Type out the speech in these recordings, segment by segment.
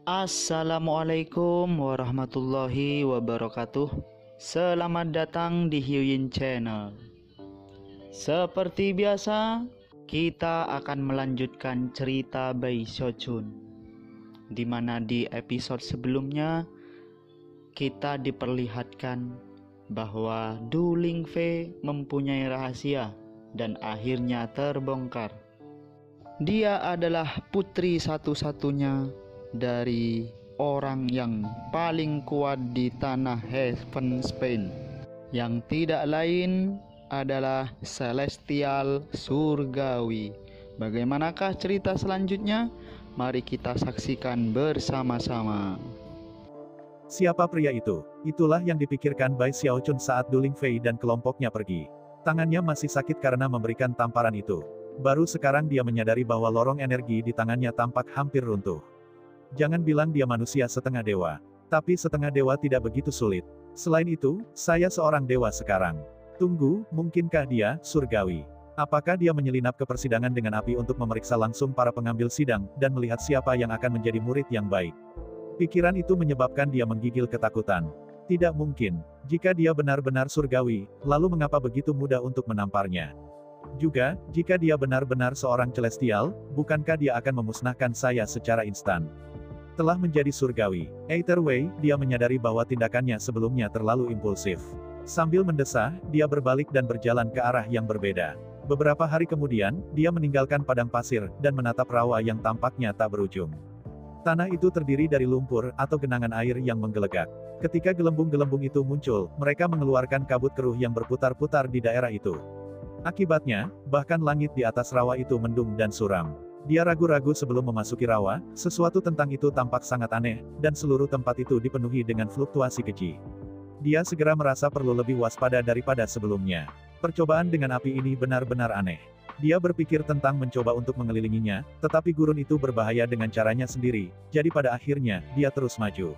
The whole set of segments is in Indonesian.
Assalamualaikum warahmatullahi wabarakatuh. Selamat datang di Hyuyin Channel. Seperti biasa, kita akan melanjutkan cerita Bai Xiaojun, di mana di episode sebelumnya kita diperlihatkan bahwa Du Lingfei mempunyai rahasia dan akhirnya terbongkar. Dia adalah putri satu-satunya dari orang yang paling kuat di tanah Heaven Spain, yang tidak lain adalah Celestial Surgawi. Bagaimanakah cerita selanjutnya? Mari kita saksikan bersama-sama. Siapa pria itu? Itulah yang dipikirkan Bai Xiaojun saat Du Lingfei dan kelompoknya pergi. Tangannya masih sakit karena memberikan tamparan itu. Baru sekarang dia menyadari bahwa lorong energi di tangannya tampak hampir runtuh. Jangan bilang dia manusia setengah dewa. Tapi setengah dewa tidak begitu sulit. Selain itu, saya seorang dewa sekarang. Tunggu, mungkinkah dia surgawi? Apakah dia menyelinap ke persidangan dengan api untuk memeriksa langsung para pengambil sidang, dan melihat siapa yang akan menjadi murid yang baik? Pikiran itu menyebabkan dia menggigil ketakutan. Tidak mungkin. Jika dia benar-benar surgawi, lalu mengapa begitu mudah untuk menamparnya? Juga, jika dia benar-benar seorang celestial, bukankah dia akan memusnahkan saya secara instan? Telah menjadi surgawi. Either way, dia menyadari bahwa tindakannya sebelumnya terlalu impulsif. Sambil mendesah, dia berbalik dan berjalan ke arah yang berbeda. Beberapa hari kemudian, dia meninggalkan padang pasir, dan menatap rawa yang tampaknya tak berujung. Tanah itu terdiri dari lumpur, atau genangan air yang menggelegak. Ketika gelembung-gelembung itu muncul, mereka mengeluarkan kabut keruh yang berputar-putar di daerah itu. Akibatnya, bahkan langit di atas rawa itu mendung dan suram. Dia ragu-ragu sebelum memasuki rawa, sesuatu tentang itu tampak sangat aneh, dan seluruh tempat itu dipenuhi dengan fluktuasi keji. Dia segera merasa perlu lebih waspada daripada sebelumnya. Percobaan dengan api ini benar-benar aneh. Dia berpikir tentang mencoba untuk mengelilinginya, tetapi gurun itu berbahaya dengan caranya sendiri, jadi pada akhirnya, dia terus maju.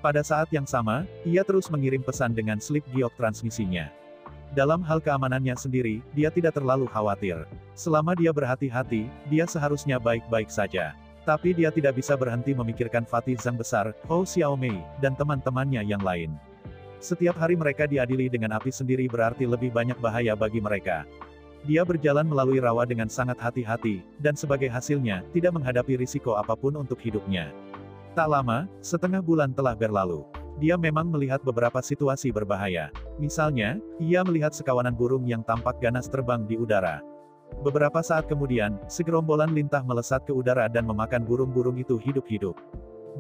Pada saat yang sama, ia terus mengirim pesan dengan slip giok transmisinya. Dalam hal keamanannya sendiri, dia tidak terlalu khawatir. Selama dia berhati-hati, dia seharusnya baik-baik saja. Tapi dia tidak bisa berhenti memikirkan Fatih Zhang besar, Hou Xiaomei, dan teman-temannya yang lain. Setiap hari mereka diadili dengan api sendiri berarti lebih banyak bahaya bagi mereka. Dia berjalan melalui rawa dengan sangat hati-hati, dan sebagai hasilnya, tidak menghadapi risiko apapun untuk hidupnya. Tak lama, setengah bulan telah berlalu. Dia memang melihat beberapa situasi berbahaya. Misalnya, ia melihat sekawanan burung yang tampak ganas terbang di udara. Beberapa saat kemudian, segerombolan lintah melesat ke udara dan memakan burung-burung itu hidup-hidup.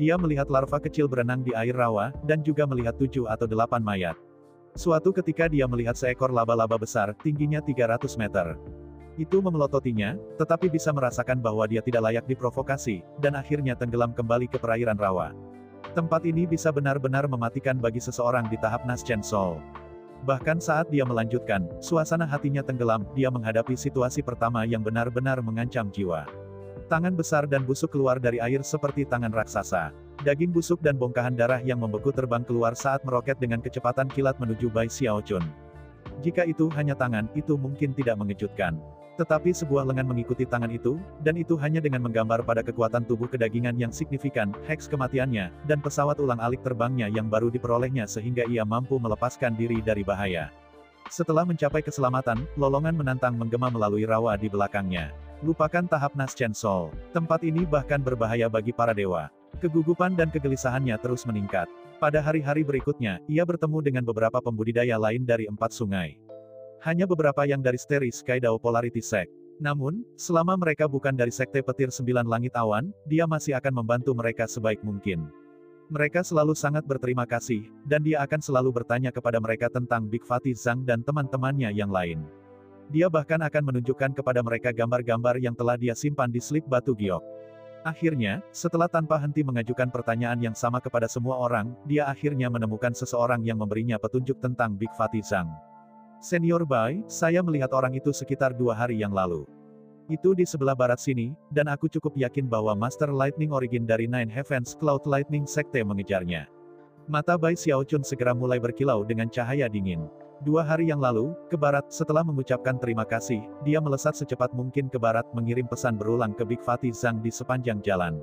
Dia melihat larva kecil berenang di air rawa, dan juga melihat 7 atau 8 mayat. Suatu ketika dia melihat seekor laba-laba besar, tingginya 300 meter. Itu memelototinya, tetapi bisa merasakan bahwa dia tidak layak diprovokasi, dan akhirnya tenggelam kembali ke perairan rawa. Tempat ini bisa benar-benar mematikan bagi seseorang di tahap Naschen Soul. Bahkan saat dia melanjutkan, suasana hatinya tenggelam, dia menghadapi situasi pertama yang benar-benar mengancam jiwa. Tangan besar dan busuk keluar dari air seperti tangan raksasa. Daging busuk dan bongkahan darah yang membeku terbang keluar saat meroket dengan kecepatan kilat menuju Bai Xiaojun. Jika itu hanya tangan, itu mungkin tidak mengejutkan. Tetapi sebuah lengan mengikuti tangan itu, dan itu hanya dengan menggambar pada kekuatan tubuh kedagingan yang signifikan, heks kematiannya, dan pesawat ulang-alik terbangnya yang baru diperolehnya sehingga ia mampu melepaskan diri dari bahaya. Setelah mencapai keselamatan, lolongan menantang menggema melalui rawa di belakangnya. Lupakan tahap Naschen Soul. Tempat ini bahkan berbahaya bagi para dewa. Kegugupan dan kegelisahannya terus meningkat. Pada hari-hari berikutnya, ia bertemu dengan beberapa pembudidaya lain dari 4 sungai. Hanya beberapa yang dari Starry Sky Dao Polarity Sect. Namun, selama mereka bukan dari Sekte Petir 9 Langit Awan, dia masih akan membantu mereka sebaik mungkin. Mereka selalu sangat berterima kasih, dan dia akan selalu bertanya kepada mereka tentang Big Fatih Zhang dan teman-temannya yang lain. Dia bahkan akan menunjukkan kepada mereka gambar-gambar yang telah dia simpan di slip batu giok. Akhirnya, setelah tanpa henti mengajukan pertanyaan yang sama kepada semua orang, dia akhirnya menemukan seseorang yang memberinya petunjuk tentang Big Fatih Zhang. Senior Bai, saya melihat orang itu sekitar 2 hari yang lalu. Itu di sebelah barat sini, dan aku cukup yakin bahwa Master Lightning Origin dari Nine Heavens Cloud Lightning Sekte mengejarnya. Mata Bai Xiaojun segera mulai berkilau dengan cahaya dingin. 2 hari yang lalu, ke barat, setelah mengucapkan terima kasih, dia melesat secepat mungkin ke barat mengirim pesan berulang ke Big Fatih Zhang di sepanjang jalan.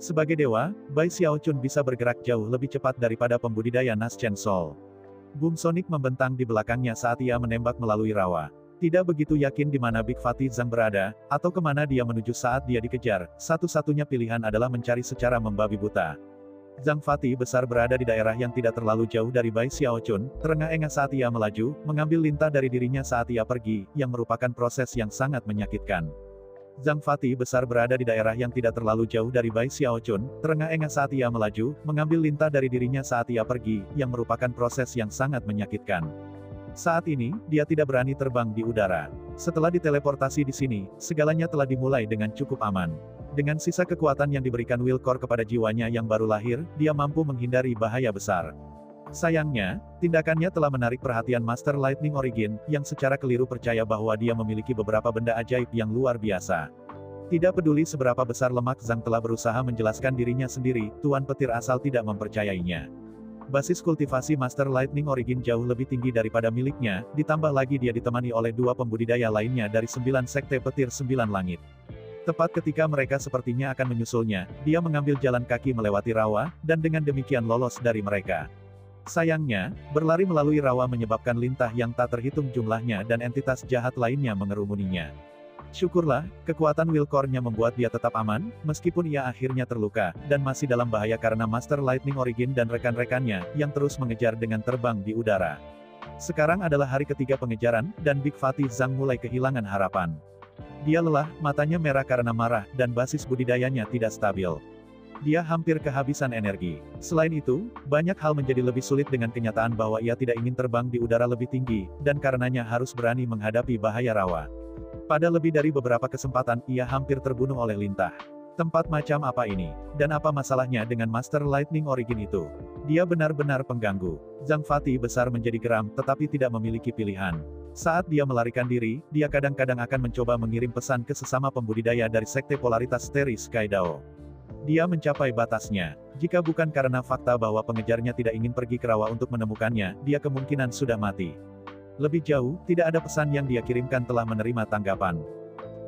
Sebagai dewa, Bai Xiaochun bisa bergerak jauh lebih cepat daripada pembudidaya Naschen Soul. Boom Sonic membentang di belakangnya saat ia menembak melalui rawa. Tidak begitu yakin di mana Big Fatih Zhang berada, atau kemana dia menuju saat dia dikejar, satu-satunya pilihan adalah mencari secara membabi buta. Zhang Fatih besar berada di daerah yang tidak terlalu jauh dari Bai Xiaochun, terengah-engah saat ia melaju, mengambil lintah dari dirinya saat ia pergi, yang merupakan proses yang sangat menyakitkan. Zhang Fatih besar berada di daerah yang tidak terlalu jauh dari Bai Xiaochun, terengah-engah saat ia melaju, mengambil lintah dari dirinya saat ia pergi, yang merupakan proses yang sangat menyakitkan. Saat ini, dia tidak berani terbang di udara. Setelah diteleportasi di sini, segalanya telah dimulai dengan cukup aman. Dengan sisa kekuatan yang diberikan Wilkor kepada jiwanya yang baru lahir, dia mampu menghindari bahaya besar. Sayangnya, tindakannya telah menarik perhatian Master Lightning Origin, yang secara keliru percaya bahwa dia memiliki beberapa benda ajaib yang luar biasa. Tidak peduli seberapa besar lemak Zhang telah berusaha menjelaskan dirinya sendiri, Tuan Petir asal tidak mempercayainya. Basis kultivasi Master Lightning Origin jauh lebih tinggi daripada miliknya, ditambah lagi dia ditemani oleh 2 pembudidaya lainnya dari 9 sekte petir 9 langit. Tepat ketika mereka sepertinya akan menyusulnya, dia mengambil jalan kaki melewati rawa, dan dengan demikian lolos dari mereka. Sayangnya, berlari melalui rawa menyebabkan lintah yang tak terhitung jumlahnya dan entitas jahat lainnya mengerumuninya. Syukurlah, kekuatan Wilkornya membuat dia tetap aman, meskipun ia akhirnya terluka, dan masih dalam bahaya karena Master Lightning Origin dan rekan-rekannya, yang terus mengejar dengan terbang di udara. Sekarang adalah hari ketiga pengejaran, dan Big Fatih Zhang mulai kehilangan harapan. Dia lelah, matanya merah karena marah, dan basis budidayanya tidak stabil. Dia hampir kehabisan energi. Selain itu, banyak hal menjadi lebih sulit dengan kenyataan bahwa ia tidak ingin terbang di udara lebih tinggi, dan karenanya harus berani menghadapi bahaya rawa. Pada lebih dari beberapa kesempatan, ia hampir terbunuh oleh lintah. Tempat macam apa ini? Dan apa masalahnya dengan Master Lightning Origin itu? Dia benar-benar pengganggu. Zhang Fatih besar menjadi geram, tetapi tidak memiliki pilihan. Saat dia melarikan diri, dia kadang-kadang akan mencoba mengirim pesan ke sesama pembudidaya dari Sekte Polaritas Steri Sky Dao. Dia mencapai batasnya. Jika bukan karena fakta bahwa pengejarnya tidak ingin pergi ke rawa untuk menemukannya, dia kemungkinan sudah mati. Lebih jauh, tidak ada pesan yang dia kirimkan telah menerima tanggapan.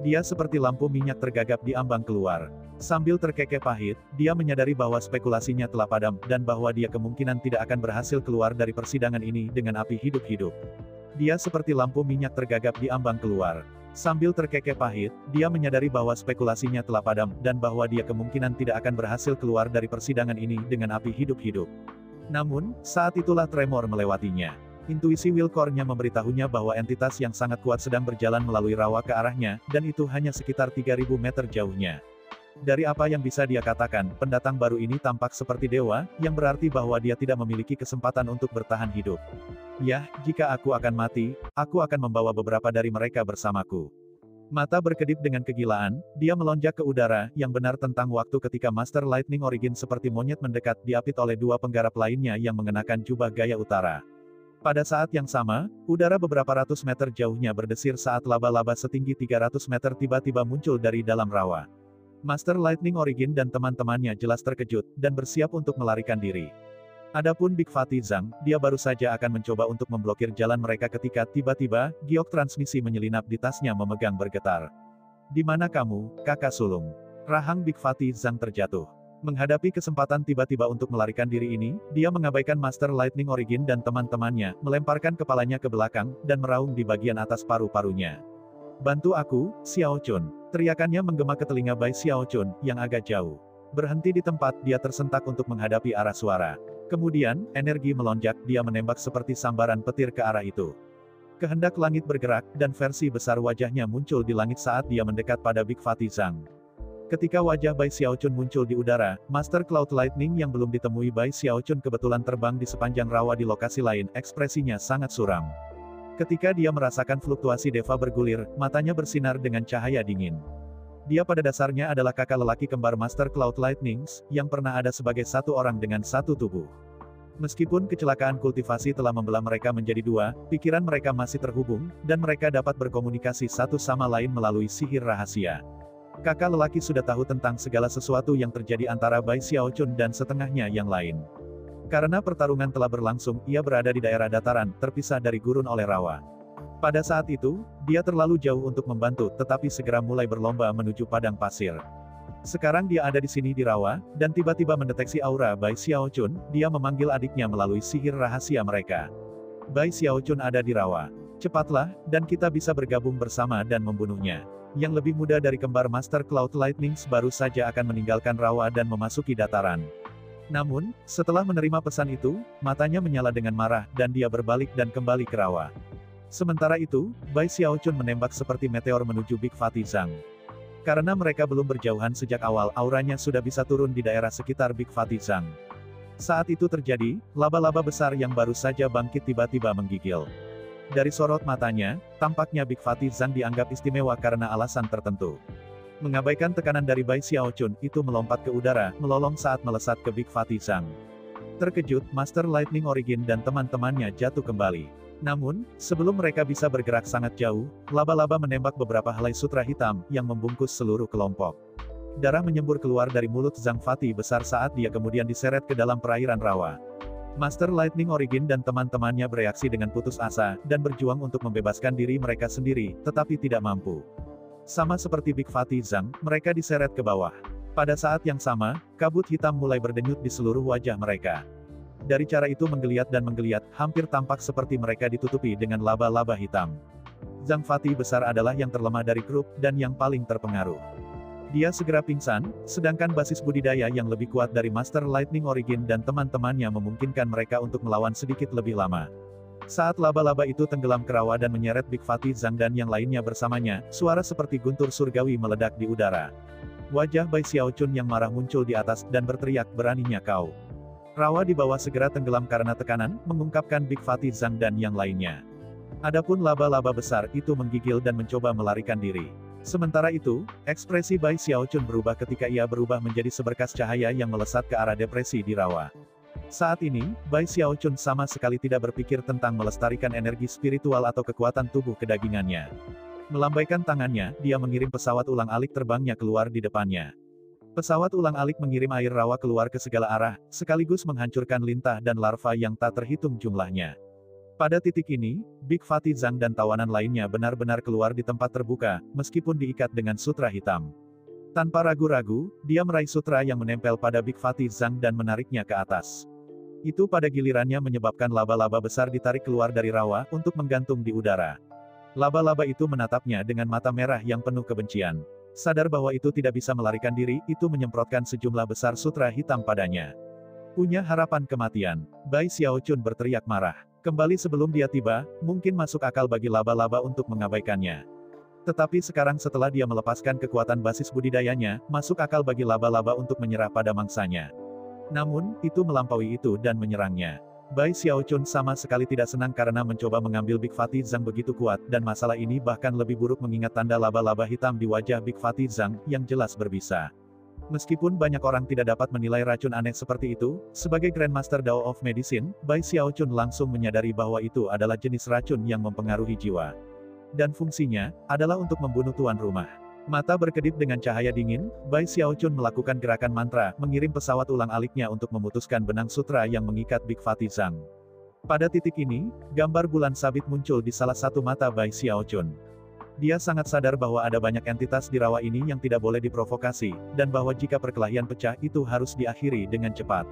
Dia seperti lampu minyak tergagap di ambang keluar. Sambil terkekeh pahit, dia menyadari bahwa spekulasinya telah padam, dan bahwa dia kemungkinan tidak akan berhasil keluar dari persidangan ini dengan api hidup-hidup. Dia seperti lampu minyak tergagap di ambang keluar. Sambil terkekeh pahit, dia menyadari bahwa spekulasinya telah padam, dan bahwa dia kemungkinan tidak akan berhasil keluar dari persidangan ini dengan api hidup-hidup. Namun, saat itulah tremor melewatinya. Intuisi Wilkornya memberitahunya bahwa entitas yang sangat kuat sedang berjalan melalui rawa ke arahnya, dan itu hanya sekitar 3000 meter jauhnya. Dari apa yang bisa dia katakan, pendatang baru ini tampak seperti dewa, yang berarti bahwa dia tidak memiliki kesempatan untuk bertahan hidup. Yah, jika aku akan mati, aku akan membawa beberapa dari mereka bersamaku. Mata berkedip dengan kegilaan, dia melonjak ke udara, yang benar tentang waktu ketika Master Lightning Origin seperti monyet mendekat diapit oleh 2 penggarap lainnya yang mengenakan jubah gaya utara. Pada saat yang sama, udara beberapa ratus meter jauhnya berdesir saat laba-laba setinggi 300 meter tiba-tiba muncul dari dalam rawa. Master Lightning Origin dan teman-temannya jelas terkejut, dan bersiap untuk melarikan diri. Adapun Big Fatih Zhang, dia baru saja akan mencoba untuk memblokir jalan mereka ketika tiba-tiba, giok transmisi menyelinap di tasnya memegang bergetar. Di mana kamu, kakak sulung? Rahang Big Fatih Zhang terjatuh. Menghadapi kesempatan tiba-tiba untuk melarikan diri ini, dia mengabaikan Master Lightning Origin dan teman-temannya, melemparkan kepalanya ke belakang, dan meraung di bagian atas paru-parunya. Bantu aku, Xiaochun. Teriakannya menggema ke telinga Bai Xiaochun, yang agak jauh. Berhenti di tempat, dia tersentak untuk menghadapi arah suara. Kemudian, energi melonjak, dia menembak seperti sambaran petir ke arah itu. Kehendak langit bergerak, dan versi besar wajahnya muncul di langit saat dia mendekat pada Big Fatih Zhang. Ketika wajah Bai Xiaochun muncul di udara, Master Cloud Lightning yang belum ditemui Bai Xiaochun kebetulan terbang di sepanjang rawa di lokasi lain, ekspresinya sangat suram. Ketika dia merasakan fluktuasi Deva bergulir, matanya bersinar dengan cahaya dingin. Dia pada dasarnya adalah kakak lelaki kembar Master Cloud Lightnings, yang pernah ada sebagai satu orang dengan satu tubuh. Meskipun kecelakaan kultivasi telah membelah mereka menjadi 2, pikiran mereka masih terhubung, dan mereka dapat berkomunikasi satu sama lain melalui sihir rahasia. Kakak lelaki sudah tahu tentang segala sesuatu yang terjadi antara Bai Xiaochun dan setengahnya yang lain. Karena pertarungan telah berlangsung, ia berada di daerah dataran, terpisah dari gurun oleh rawa. Pada saat itu, dia terlalu jauh untuk membantu, tetapi segera mulai berlomba menuju padang pasir. Sekarang dia ada di sini di rawa, dan tiba-tiba mendeteksi aura Bai Xiaochun, dia memanggil adiknya melalui sihir rahasia mereka. Bai Xiaochun ada di rawa. Cepatlah, dan kita bisa bergabung bersama dan membunuhnya. Yang lebih muda dari kembar Master Cloud Lightning baru saja akan meninggalkan rawa dan memasuki dataran. Namun, setelah menerima pesan itu, matanya menyala dengan marah, dan dia berbalik dan kembali ke rawa. Sementara itu, Bai Xiaochun menembak seperti meteor menuju Big Fatty Zhang. Karena mereka belum berjauhan sejak awal, auranya sudah bisa turun di daerah sekitar Big Fatty Zhang. Saat itu terjadi, laba-laba besar yang baru saja bangkit tiba-tiba menggigil. Dari sorot matanya, tampaknya Big Fatty Zhang dianggap istimewa karena alasan tertentu. Mengabaikan tekanan dari Bai Xiaochun, itu melompat ke udara, melolong saat melesat ke Big Fatty Zhang. Terkejut, Master Lightning Origin dan teman-temannya jatuh kembali. Namun, sebelum mereka bisa bergerak sangat jauh, laba-laba menembak beberapa helai sutra hitam, yang membungkus seluruh kelompok. Darah menyembur keluar dari mulut Zhang Fati besar saat dia kemudian diseret ke dalam perairan rawa. Master Lightning Origin dan teman-temannya bereaksi dengan putus asa, dan berjuang untuk membebaskan diri mereka sendiri, tetapi tidak mampu. Sama seperti Big Fatty Zhang, mereka diseret ke bawah. Pada saat yang sama, kabut hitam mulai berdenyut di seluruh wajah mereka. Dari cara itu menggeliat dan menggeliat, hampir tampak seperti mereka ditutupi dengan laba-laba hitam. Zhang Fati besar adalah yang terlemah dari grup, dan yang paling terpengaruh. Dia segera pingsan, sedangkan basis budidaya yang lebih kuat dari Master Lightning Origin dan teman-temannya memungkinkan mereka untuk melawan sedikit lebih lama. Saat laba-laba itu tenggelam ke rawa dan menyeret Big Fatty Zhang dan yang lainnya bersamanya, suara seperti guntur surgawi meledak di udara. Wajah Bai Xiaochun yang marah muncul di atas, dan berteriak, "Beraninya kau!" Rawa di bawah segera tenggelam karena tekanan, mengungkapkan Big Fatty Zhang dan yang lainnya. Adapun laba-laba besar itu menggigil dan mencoba melarikan diri. Sementara itu, ekspresi Bai Xiaochun berubah ketika ia berubah menjadi seberkas cahaya yang melesat ke arah depresi di rawa. Saat ini, Bai Xiaochun sama sekali tidak berpikir tentang melestarikan energi spiritual atau kekuatan tubuh kedagingannya. Melambaikan tangannya, dia mengirim pesawat ulang-alik terbangnya keluar di depannya. Pesawat ulang-alik mengirim air rawa keluar ke segala arah, sekaligus menghancurkan lintah dan larva yang tak terhitung jumlahnya. Pada titik ini, Big Fatty Zhang dan tawanan lainnya benar-benar keluar di tempat terbuka, meskipun diikat dengan sutra hitam. Tanpa ragu-ragu, dia meraih sutra yang menempel pada Big Fatty Zhang dan menariknya ke atas. Itu pada gilirannya menyebabkan laba-laba besar ditarik keluar dari rawa, untuk menggantung di udara. Laba-laba itu menatapnya dengan mata merah yang penuh kebencian. Sadar bahwa itu tidak bisa melarikan diri, itu menyemprotkan sejumlah besar sutra hitam padanya. Punya harapan kematian. Bai Xiaochun berteriak marah. Kembali sebelum dia tiba, mungkin masuk akal bagi laba-laba untuk mengabaikannya. Tetapi sekarang setelah dia melepaskan kekuatan basis budidayanya, masuk akal bagi laba-laba untuk menyerah pada mangsanya. Namun, itu melampaui itu dan menyerangnya. Bai Xiaochun sama sekali tidak senang karena mencoba mengambil Big Fatty Zhang begitu kuat, dan masalah ini bahkan lebih buruk mengingat tanda laba-laba hitam di wajah Big Fatty Zhang, yang jelas berbisa. Meskipun banyak orang tidak dapat menilai racun aneh seperti itu, sebagai Grandmaster Dao of Medicine, Bai Xiaochun langsung menyadari bahwa itu adalah jenis racun yang mempengaruhi jiwa. Dan fungsinya, adalah untuk membunuh tuan rumah. Mata berkedip dengan cahaya dingin, Bai Xiaochun melakukan gerakan mantra, mengirim pesawat ulang-aliknya untuk memutuskan benang sutra yang mengikat Big Fatty Zhang. Pada titik ini, gambar bulan sabit muncul di salah satu mata Bai Xiaochun. Dia sangat sadar bahwa ada banyak entitas di rawa ini yang tidak boleh diprovokasi, dan bahwa jika perkelahian pecah itu harus diakhiri dengan cepat.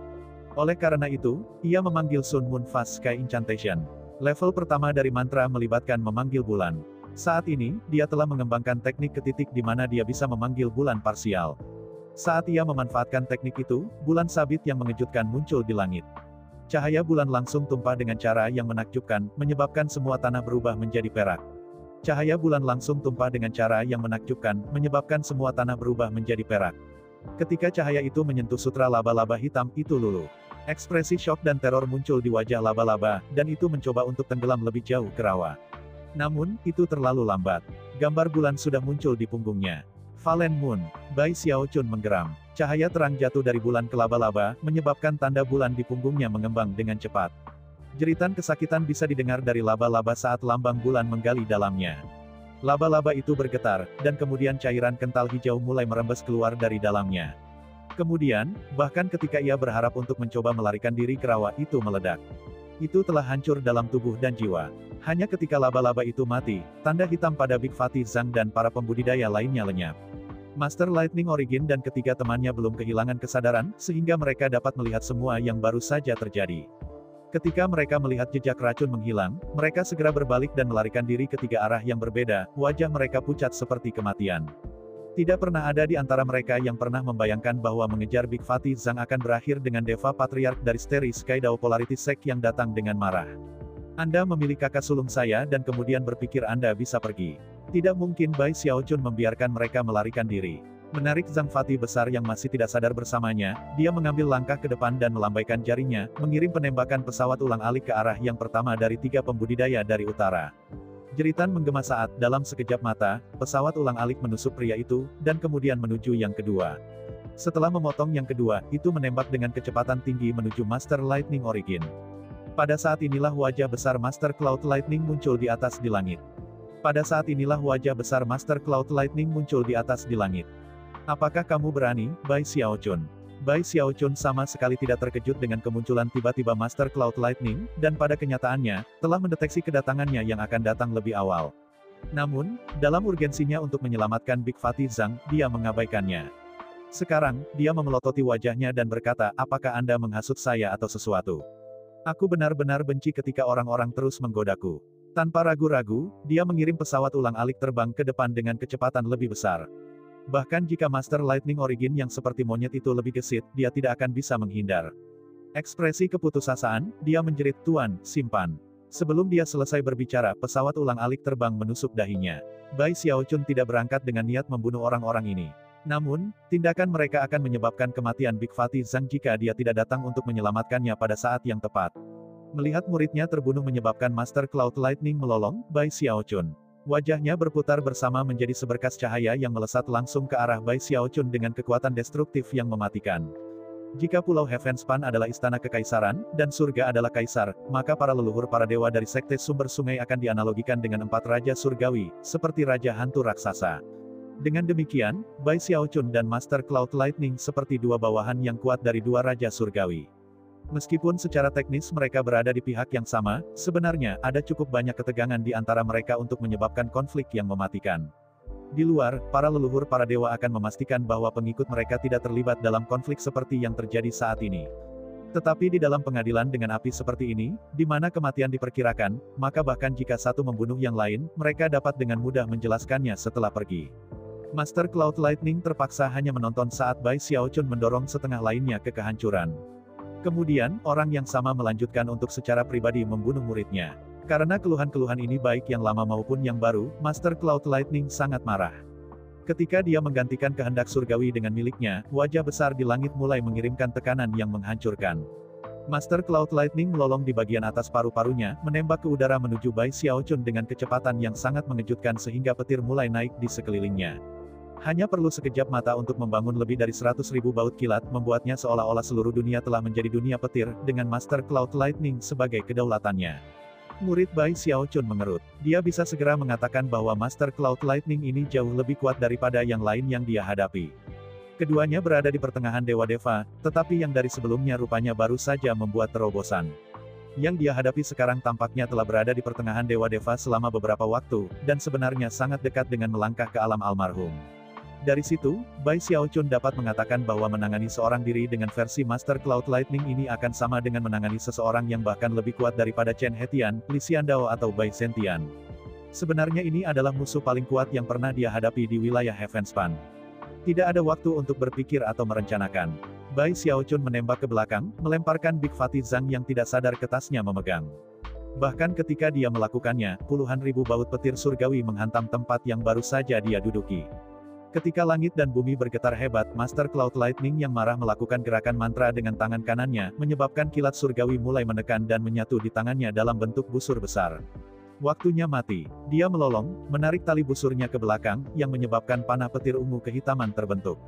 Oleh karena itu, ia memanggil Sun Moon Fast Sky Incantation. Level pertama dari mantra melibatkan memanggil bulan. Saat ini, dia telah mengembangkan teknik ke titik di mana dia bisa memanggil bulan parsial. Saat ia memanfaatkan teknik itu, bulan sabit yang mengejutkan muncul di langit. Cahaya bulan langsung tumpah dengan cara yang menakjubkan, menyebabkan semua tanah berubah menjadi perak. Cahaya bulan langsung tumpah dengan cara yang menakjubkan, menyebabkan semua tanah berubah menjadi perak. Ketika cahaya itu menyentuh sutra laba-laba hitam, itu luluh. Ekspresi syok dan teror muncul di wajah laba-laba, dan itu mencoba untuk tenggelam lebih jauh ke rawa. Namun, itu terlalu lambat. Gambar bulan sudah muncul di punggungnya. Fallen Moon. Bai Xiaochun menggeram. Cahaya terang jatuh dari bulan ke laba-laba, menyebabkan tanda bulan di punggungnya mengembang dengan cepat. Jeritan kesakitan bisa didengar dari laba-laba saat lambang bulan menggali dalamnya. Laba-laba itu bergetar, dan kemudian cairan kental hijau mulai merembes keluar dari dalamnya. Kemudian, bahkan ketika ia berharap untuk mencoba melarikan diri ke rawa, itu meledak. Itu telah hancur dalam tubuh dan jiwa. Hanya ketika laba-laba itu mati, tanda hitam pada Big Fatty Zhang dan para pembudidaya lainnya lenyap. Master Lightning Origin dan ketiga temannya belum kehilangan kesadaran, sehingga mereka dapat melihat semua yang baru saja terjadi. Ketika mereka melihat jejak racun menghilang, mereka segera berbalik dan melarikan diri ke tiga arah yang berbeda, wajah mereka pucat seperti kematian. Tidak pernah ada di antara mereka yang pernah membayangkan bahwa mengejar Big Fatty Zhang akan berakhir dengan Deva Patriarch dari Starry Sky Dao Polarity Sect yang datang dengan marah. Anda memilih kakak sulung saya dan kemudian berpikir Anda bisa pergi. Tidak mungkin Bai Xiaochun membiarkan mereka melarikan diri. Menarik Zhang Fatty besar yang masih tidak sadar bersamanya, dia mengambil langkah ke depan dan melambaikan jarinya, mengirim penembakan pesawat ulang-alik ke arah yang pertama dari tiga pembudidaya dari utara. Jeritan menggema saat, dalam sekejap mata, pesawat ulang-alik menusuk pria itu, dan kemudian menuju yang kedua. Setelah memotong yang kedua, itu menembak dengan kecepatan tinggi menuju Master Lightning Origin. Pada saat inilah wajah besar Master Cloud Lightning muncul di atas di langit. Pada saat inilah wajah besar Master Cloud Lightning muncul di atas di langit. Apakah kamu berani, Bai Xiaochun? Bai Xiaochun sama sekali tidak terkejut dengan kemunculan tiba-tiba Master Cloud Lightning, dan pada kenyataannya, telah mendeteksi kedatangannya yang akan datang lebih awal. Namun, dalam urgensinya untuk menyelamatkan Big Fatty Zhang, dia mengabaikannya. Sekarang, dia memelototi wajahnya dan berkata, apakah Anda menghasut saya atau sesuatu? Aku benar-benar benci ketika orang-orang terus menggodaku. Tanpa ragu-ragu, dia mengirim pesawat ulang-alik terbang ke depan dengan kecepatan lebih besar. Bahkan jika Master Lightning Origin yang seperti monyet itu lebih gesit, dia tidak akan bisa menghindar. Ekspresi keputusasaan, dia menjerit, Tuan, simpan. Sebelum dia selesai berbicara, pesawat ulang-alik terbang menusuk dahinya. Bai Xiaochun tidak berangkat dengan niat membunuh orang-orang ini. Namun, tindakan mereka akan menyebabkan kematian Big Fatty Zhang jika dia tidak datang untuk menyelamatkannya pada saat yang tepat. Melihat muridnya terbunuh menyebabkan Master Cloud Lightning melolong, Bai Xiaochun. Wajahnya berputar bersama menjadi seberkas cahaya yang melesat langsung ke arah Bai Xiaochun dengan kekuatan destruktif yang mematikan. Jika Pulau Heavenspan adalah istana kekaisaran, dan surga adalah kaisar, maka para leluhur para dewa dari sekte sumber sungai akan dianalogikan dengan 4 raja surgawi, seperti raja hantu raksasa. Dengan demikian, Bai Xiaochun dan Master Cloud Lightning seperti dua bawahan yang kuat dari 2 raja surgawi. Meskipun secara teknis mereka berada di pihak yang sama, sebenarnya ada cukup banyak ketegangan di antara mereka untuk menyebabkan konflik yang mematikan. Di luar, para leluhur para dewa akan memastikan bahwa pengikut mereka tidak terlibat dalam konflik seperti yang terjadi saat ini. Tetapi di dalam pengadilan dengan api seperti ini, di mana kematian diperkirakan, maka bahkan jika satu membunuh yang lain, mereka dapat dengan mudah menjelaskannya setelah pergi. Master Cloud Lightning terpaksa hanya menonton saat Bai Xiaochun mendorong setengah lainnya ke kehancuran. Kemudian, orang yang sama melanjutkan untuk secara pribadi membunuh muridnya. Karena keluhan-keluhan ini baik yang lama maupun yang baru, Master Cloud Lightning sangat marah. Ketika dia menggantikan kehendak surgawi dengan miliknya, wajah besar di langit mulai mengirimkan tekanan yang menghancurkan. Master Cloud Lightning melolong di bagian atas paru-parunya, menembak ke udara menuju Bai Xiaochun dengan kecepatan yang sangat mengejutkan sehingga petir mulai naik di sekelilingnya. Hanya perlu sekejap mata untuk membangun lebih dari 100.000 baut kilat, membuatnya seolah-olah seluruh dunia telah menjadi dunia petir, dengan Master Cloud Lightning sebagai kedaulatannya. Murid Bai Xiaochun mengerut. Dia bisa segera mengatakan bahwa Master Cloud Lightning ini jauh lebih kuat daripada yang lain yang dia hadapi. Keduanya berada di pertengahan Dewa Deva, tetapi yang dari sebelumnya rupanya baru saja membuat terobosan. Yang dia hadapi sekarang tampaknya telah berada di pertengahan Dewa Deva selama beberapa waktu, dan sebenarnya sangat dekat dengan melangkah ke alam almarhum. Dari situ, Bai Xiaochun dapat mengatakan bahwa menangani seorang diri dengan versi Master Cloud Lightning ini akan sama dengan menangani seseorang yang bahkan lebih kuat daripada Chen Hetian, Li Xiandao atau Bai Zentian. Sebenarnya ini adalah musuh paling kuat yang pernah dia hadapi di wilayah Heavenspan. Tidak ada waktu untuk berpikir atau merencanakan. Bai Xiaochun menembak ke belakang, melemparkan Big Fatty Zhang yang tidak sadar ke tasnya memegang. Bahkan ketika dia melakukannya, puluhan ribu baut petir surgawi menghantam tempat yang baru saja dia duduki. Ketika langit dan bumi bergetar hebat, Master Cloud Lightning yang marah melakukan gerakan mantra dengan tangan kanannya, menyebabkan kilat surgawi mulai menekan dan menyatu di tangannya dalam bentuk busur besar. Waktunya mati. Dia melolong, menarik tali busurnya ke belakang, yang menyebabkan panah petir ungu kehitaman terbentuk.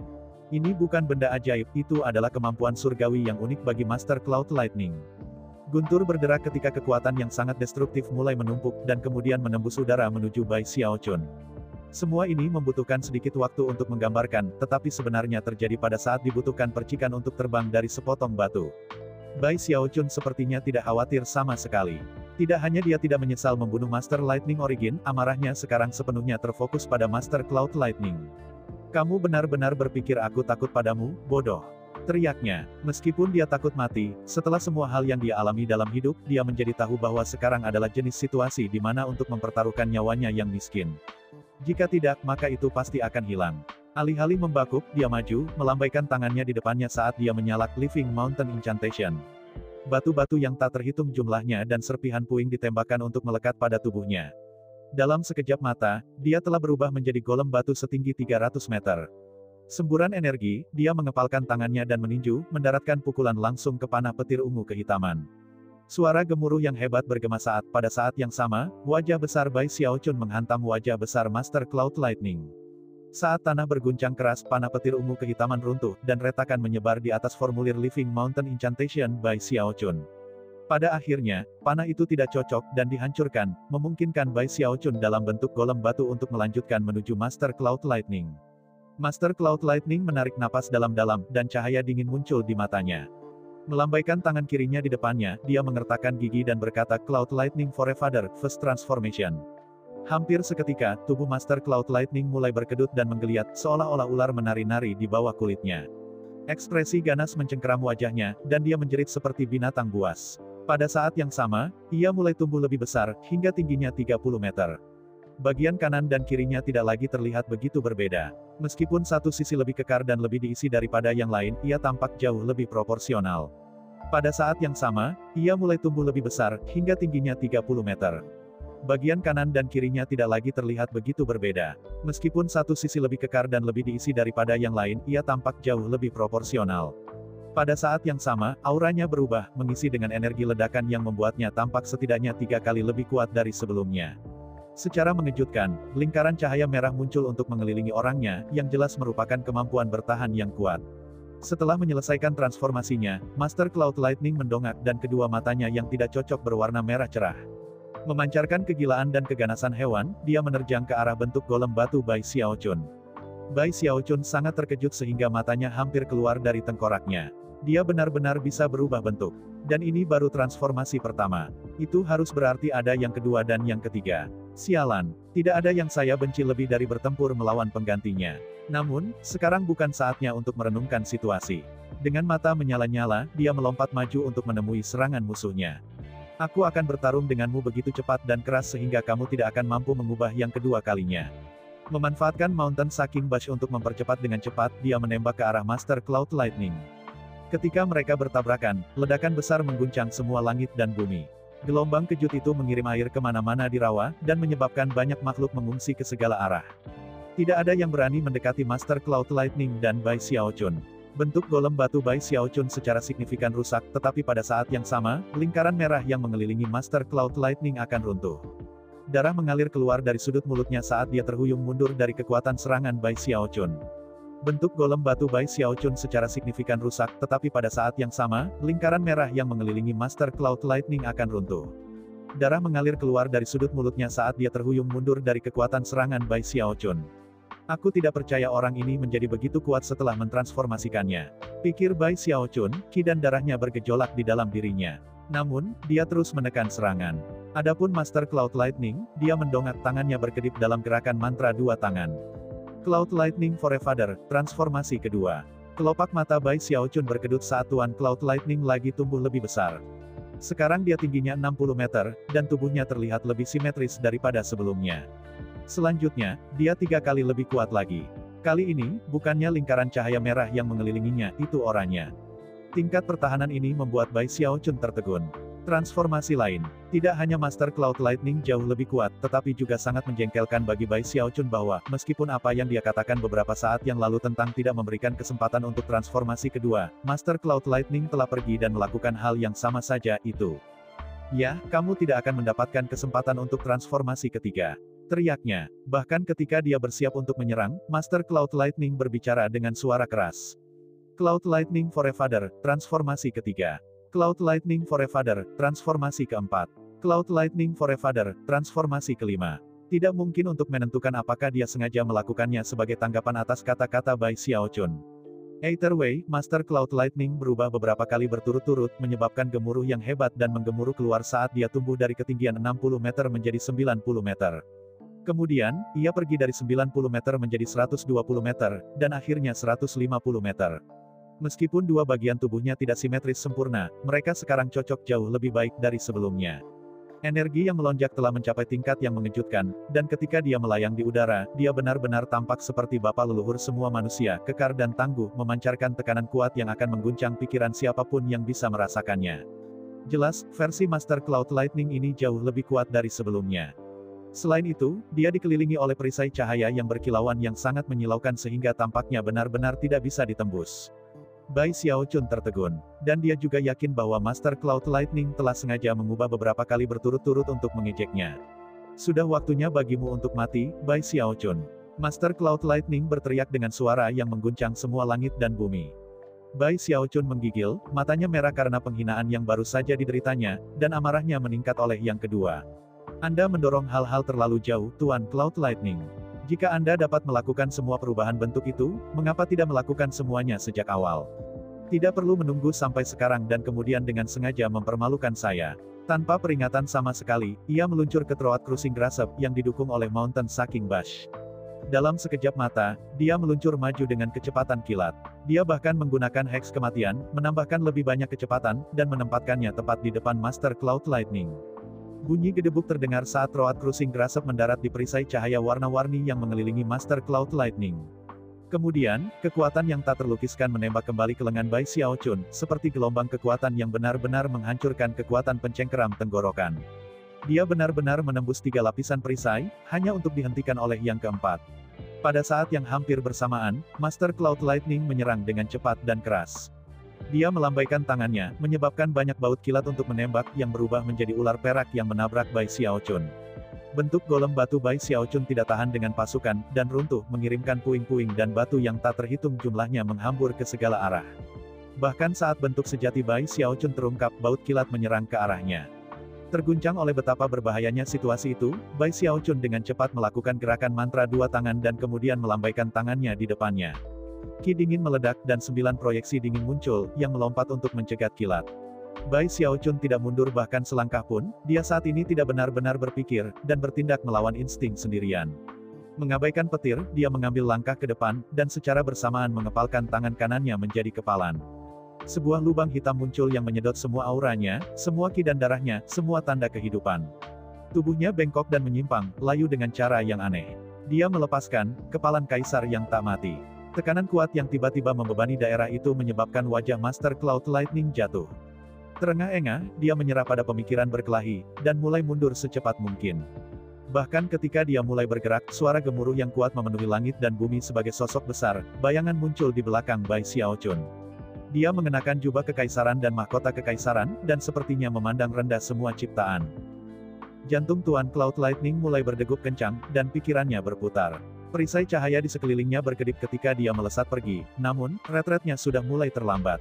Ini bukan benda ajaib, itu adalah kemampuan surgawi yang unik bagi Master Cloud Lightning. Guntur berderak ketika kekuatan yang sangat destruktif mulai menumpuk, dan kemudian menembus udara menuju Bai Xiaochun. Semua ini membutuhkan sedikit waktu untuk menggambarkan, tetapi sebenarnya terjadi pada saat dibutuhkan percikan untuk terbang dari sepotong batu. Bai Xiaochun sepertinya tidak khawatir sama sekali. Tidak hanya dia tidak menyesal membunuh Master Lightning Origin, amarahnya sekarang sepenuhnya terfokus pada Master Cloud Lightning. Kamu benar-benar berpikir aku takut padamu, bodoh? Teriaknya. Meskipun dia takut mati, setelah semua hal yang dia alami dalam hidup, dia menjadi tahu bahwa sekarang adalah jenis situasi di mana untuk mempertaruhkan nyawanya yang miskin. Jika tidak, maka itu pasti akan hilang. Alih-alih membakuk, dia maju, melambaikan tangannya di depannya saat dia menyalak Living Mountain Incantation. Batu-batu yang tak terhitung jumlahnya dan serpihan puing ditembakkan untuk melekat pada tubuhnya. Dalam sekejap mata, dia telah berubah menjadi golem batu setinggi 300 meter. Semburan energi, dia mengepalkan tangannya dan meninju, mendaratkan pukulan langsung ke panah petir ungu kehitaman. Suara gemuruh yang hebat bergema pada saat yang sama, wajah besar Bai Xiaochun menghantam wajah besar Master Cloud Lightning. Saat tanah berguncang keras, panah petir ungu kehitaman runtuh, dan retakan menyebar di atas formulir Living Mountain Incantation Bai Xiaochun. Pada akhirnya, panah itu tidak cocok dan dihancurkan, memungkinkan Bai Xiaochun dalam bentuk golem batu untuk melanjutkan menuju Master Cloud Lightning. Master Cloud Lightning menarik napas dalam-dalam, dan cahaya dingin muncul di matanya. Melambaikan tangan kirinya di depannya, dia mengertakkan gigi dan berkata Cloud Lightning Forefather, First Transformation. Hampir seketika, tubuh Master Cloud Lightning mulai berkedut dan menggeliat, seolah-olah ular menari-nari di bawah kulitnya. Ekspresi ganas mencengkeram wajahnya, dan dia menjerit seperti binatang buas. Pada saat yang sama, ia mulai tumbuh lebih besar, hingga tingginya 30 meter. Bagian kanan dan kirinya tidak lagi terlihat begitu berbeda. Meskipun satu sisi lebih kekar dan lebih diisi daripada yang lain, ia tampak jauh lebih proporsional. Pada saat yang sama, ia mulai tumbuh lebih besar, hingga tingginya 30 meter. Bagian kanan dan kirinya tidak lagi terlihat begitu berbeda. Meskipun satu sisi lebih kekar dan lebih diisi daripada yang lain, ia tampak jauh lebih proporsional. Pada saat yang sama, auranya berubah, mengisi dengan energi ledakan yang membuatnya tampak setidaknya 3 kali lebih kuat dari sebelumnya. Secara mengejutkan, lingkaran cahaya merah muncul untuk mengelilingi orangnya, yang jelas merupakan kemampuan bertahan yang kuat. Setelah menyelesaikan transformasinya, Master Cloud Lightning mendongak dan kedua matanya yang tidak cocok berwarna merah cerah. Memancarkan kegilaan dan keganasan hewan, dia menerjang ke arah bentuk golem batu Bai Xiaochun. Bai Xiaochun sangat terkejut sehingga matanya hampir keluar dari tengkoraknya. Dia benar-benar bisa berubah bentuk. Dan ini baru transformasi pertama. Itu harus berarti ada yang kedua dan yang ketiga. Sialan, tidak ada yang saya benci lebih dari bertempur melawan penggantinya. Namun, sekarang bukan saatnya untuk merenungkan situasi. Dengan mata menyala-nyala, dia melompat maju untuk menemui serangan musuhnya. Aku akan bertarung denganmu begitu cepat dan keras sehingga kamu tidak akan mampu mengubah yang kedua kalinya. Memanfaatkan Mountain Sucking Bash untuk mempercepat dengan cepat, dia menembak ke arah Master Cloud Lightning. Ketika mereka bertabrakan, ledakan besar mengguncang semua langit dan bumi. Gelombang kejut itu mengirim air kemana-mana di rawa, dan menyebabkan banyak makhluk mengungsi ke segala arah. Tidak ada yang berani mendekati Master Cloud Lightning dan Bai Xiaochun. Bentuk golem batu Bai Xiaochun secara signifikan rusak, tetapi pada saat yang sama, lingkaran merah yang mengelilingi Master Cloud Lightning akan runtuh. Darah mengalir keluar dari sudut mulutnya saat dia terhuyung mundur dari kekuatan serangan Bai Xiaochun. Bentuk golem batu Bai Xiaochun secara signifikan rusak, tetapi pada saat yang sama, lingkaran merah yang mengelilingi Master Cloud Lightning akan runtuh. Darah mengalir keluar dari sudut mulutnya saat dia terhuyung mundur dari kekuatan serangan Bai Xiaochun. Aku tidak percaya orang ini menjadi begitu kuat setelah mentransformasikannya. Pikir Bai Xiaochun, ki dan darahnya bergejolak di dalam dirinya. Namun, dia terus menekan serangan. Adapun Master Cloud Lightning, dia mendongak tangannya berkedip dalam gerakan mantra dua tangan. Cloud Lightning Forefather, transformasi kedua. Kelopak mata Bai Xiaochun berkedut saat Tuan Cloud Lightning lagi tumbuh lebih besar. Sekarang dia tingginya 60 meter, dan tubuhnya terlihat lebih simetris daripada sebelumnya. Selanjutnya, dia 3 kali lebih kuat lagi. Kali ini, bukannya lingkaran cahaya merah yang mengelilinginya, itu oranya. Tingkat pertahanan ini membuat Bai Xiaochun tertegun. Transformasi lain. Tidak hanya Master Cloud Lightning jauh lebih kuat, tetapi juga sangat menjengkelkan bagi Bai Xiaochun bahwa, meskipun apa yang dia katakan beberapa saat yang lalu tentang tidak memberikan kesempatan untuk transformasi kedua, Master Cloud Lightning telah pergi dan melakukan hal yang sama saja, itu. Ya, kamu tidak akan mendapatkan kesempatan untuk transformasi ketiga. Teriaknya. Bahkan ketika dia bersiap untuk menyerang, Master Cloud Lightning berbicara dengan suara keras. Cloud Lightning Forefather, transformasi ketiga. Cloud Lightning Forefather, transformasi keempat. Cloud Lightning Forefather, transformasi kelima. Tidak mungkin untuk menentukan apakah dia sengaja melakukannya sebagai tanggapan atas kata-kata Bai Xiaochun. Either way, Master Cloud Lightning berubah beberapa kali berturut-turut, menyebabkan gemuruh yang hebat dan menggemuruh keluar saat dia tumbuh dari ketinggian 60 meter menjadi 90 meter. Kemudian, ia pergi dari 90 meter menjadi 120 meter, dan akhirnya 150 meter. Meskipun dua bagian tubuhnya tidak simetris sempurna, mereka sekarang cocok jauh lebih baik dari sebelumnya. Energi yang melonjak telah mencapai tingkat yang mengejutkan, dan ketika dia melayang di udara, dia benar-benar tampak seperti bapa leluhur semua manusia, kekar dan tangguh, memancarkan tekanan kuat yang akan mengguncang pikiran siapapun yang bisa merasakannya. Jelas, versi Master Cloud Lightning ini jauh lebih kuat dari sebelumnya. Selain itu, dia dikelilingi oleh perisai cahaya yang berkilauan yang sangat menyilaukan sehingga tampaknya benar-benar tidak bisa ditembus. Bai Xiaochun tertegun, dan dia juga yakin bahwa Master Cloud Lightning telah sengaja mengubah beberapa kali berturut-turut untuk mengejeknya. Sudah waktunya bagimu untuk mati, Bai Xiaochun. Master Cloud Lightning berteriak dengan suara yang mengguncang semua langit dan bumi. Bai Xiaochun menggigil, matanya merah karena penghinaan yang baru saja dideritanya, dan amarahnya meningkat oleh yang kedua. Anda mendorong hal-hal terlalu jauh, Tuan Cloud Lightning. Jika Anda dapat melakukan semua perubahan bentuk itu, mengapa tidak melakukan semuanya sejak awal? Tidak perlu menunggu sampai sekarang dan kemudian dengan sengaja mempermalukan saya. Tanpa peringatan sama sekali, ia meluncur ke Throat Cruising Grasp yang didukung oleh Mountain Sucking Bash. Dalam sekejap mata, dia meluncur maju dengan kecepatan kilat. Dia bahkan menggunakan Hex Kematian, menambahkan lebih banyak kecepatan, dan menempatkannya tepat di depan Master Cloud Lightning. Bunyi gedebuk terdengar saat Throat Cruising Grasp mendarat di perisai cahaya warna-warni yang mengelilingi Master Cloud Lightning. Kemudian, kekuatan yang tak terlukiskan menembak kembali ke lengan Bai Xiaochun, seperti gelombang kekuatan yang benar-benar menghancurkan kekuatan pencengkeram tenggorokan. Dia benar-benar menembus 3 lapisan perisai, hanya untuk dihentikan oleh yang keempat. Pada saat yang hampir bersamaan, Master Cloud Lightning menyerang dengan cepat dan keras. Dia melambaikan tangannya, menyebabkan banyak baut kilat untuk menembak, yang berubah menjadi ular perak yang menabrak Bai Xiaochun. Bentuk golem batu Bai Xiaochun tidak tahan dengan pasukan, dan runtuh, mengirimkan puing-puing dan batu yang tak terhitung jumlahnya menghambur ke segala arah. Bahkan saat bentuk sejati Bai Xiaochun terungkap, baut kilat menyerang ke arahnya. Terguncang oleh betapa berbahayanya situasi itu, Bai Xiaochun dengan cepat melakukan gerakan mantra 2 tangan dan kemudian melambaikan tangannya di depannya. Ki dingin meledak dan 9 proyeksi dingin muncul, yang melompat untuk mencegat kilat. Bai Xiaochun tidak mundur bahkan selangkah pun, dia saat ini tidak benar-benar berpikir, dan bertindak melawan insting sendirian. Mengabaikan petir, dia mengambil langkah ke depan, dan secara bersamaan mengepalkan tangan kanannya menjadi kepalan. Sebuah lubang hitam muncul yang menyedot semua auranya, semua ki dan darahnya, semua tanda kehidupan. Tubuhnya bengkok dan menyimpang, layu dengan cara yang aneh. Dia melepaskan kepalan kaisar yang tak mati. Tekanan kuat yang tiba-tiba membebani daerah itu menyebabkan wajah Master Cloud Lightning jatuh. Terengah-engah, dia menyerah pada pemikiran berkelahi, dan mulai mundur secepat mungkin. Bahkan ketika dia mulai bergerak, suara gemuruh yang kuat memenuhi langit dan bumi sebagai sosok besar, bayangan muncul di belakang Bai Xiaochun. Dia mengenakan jubah kekaisaran dan mahkota kekaisaran, dan sepertinya memandang rendah semua ciptaan. Jantung Tuan Cloud Lightning mulai berdegup kencang, dan pikirannya berputar. Perisai cahaya di sekelilingnya berkedip ketika dia melesat pergi, namun, retretnya sudah mulai terlambat.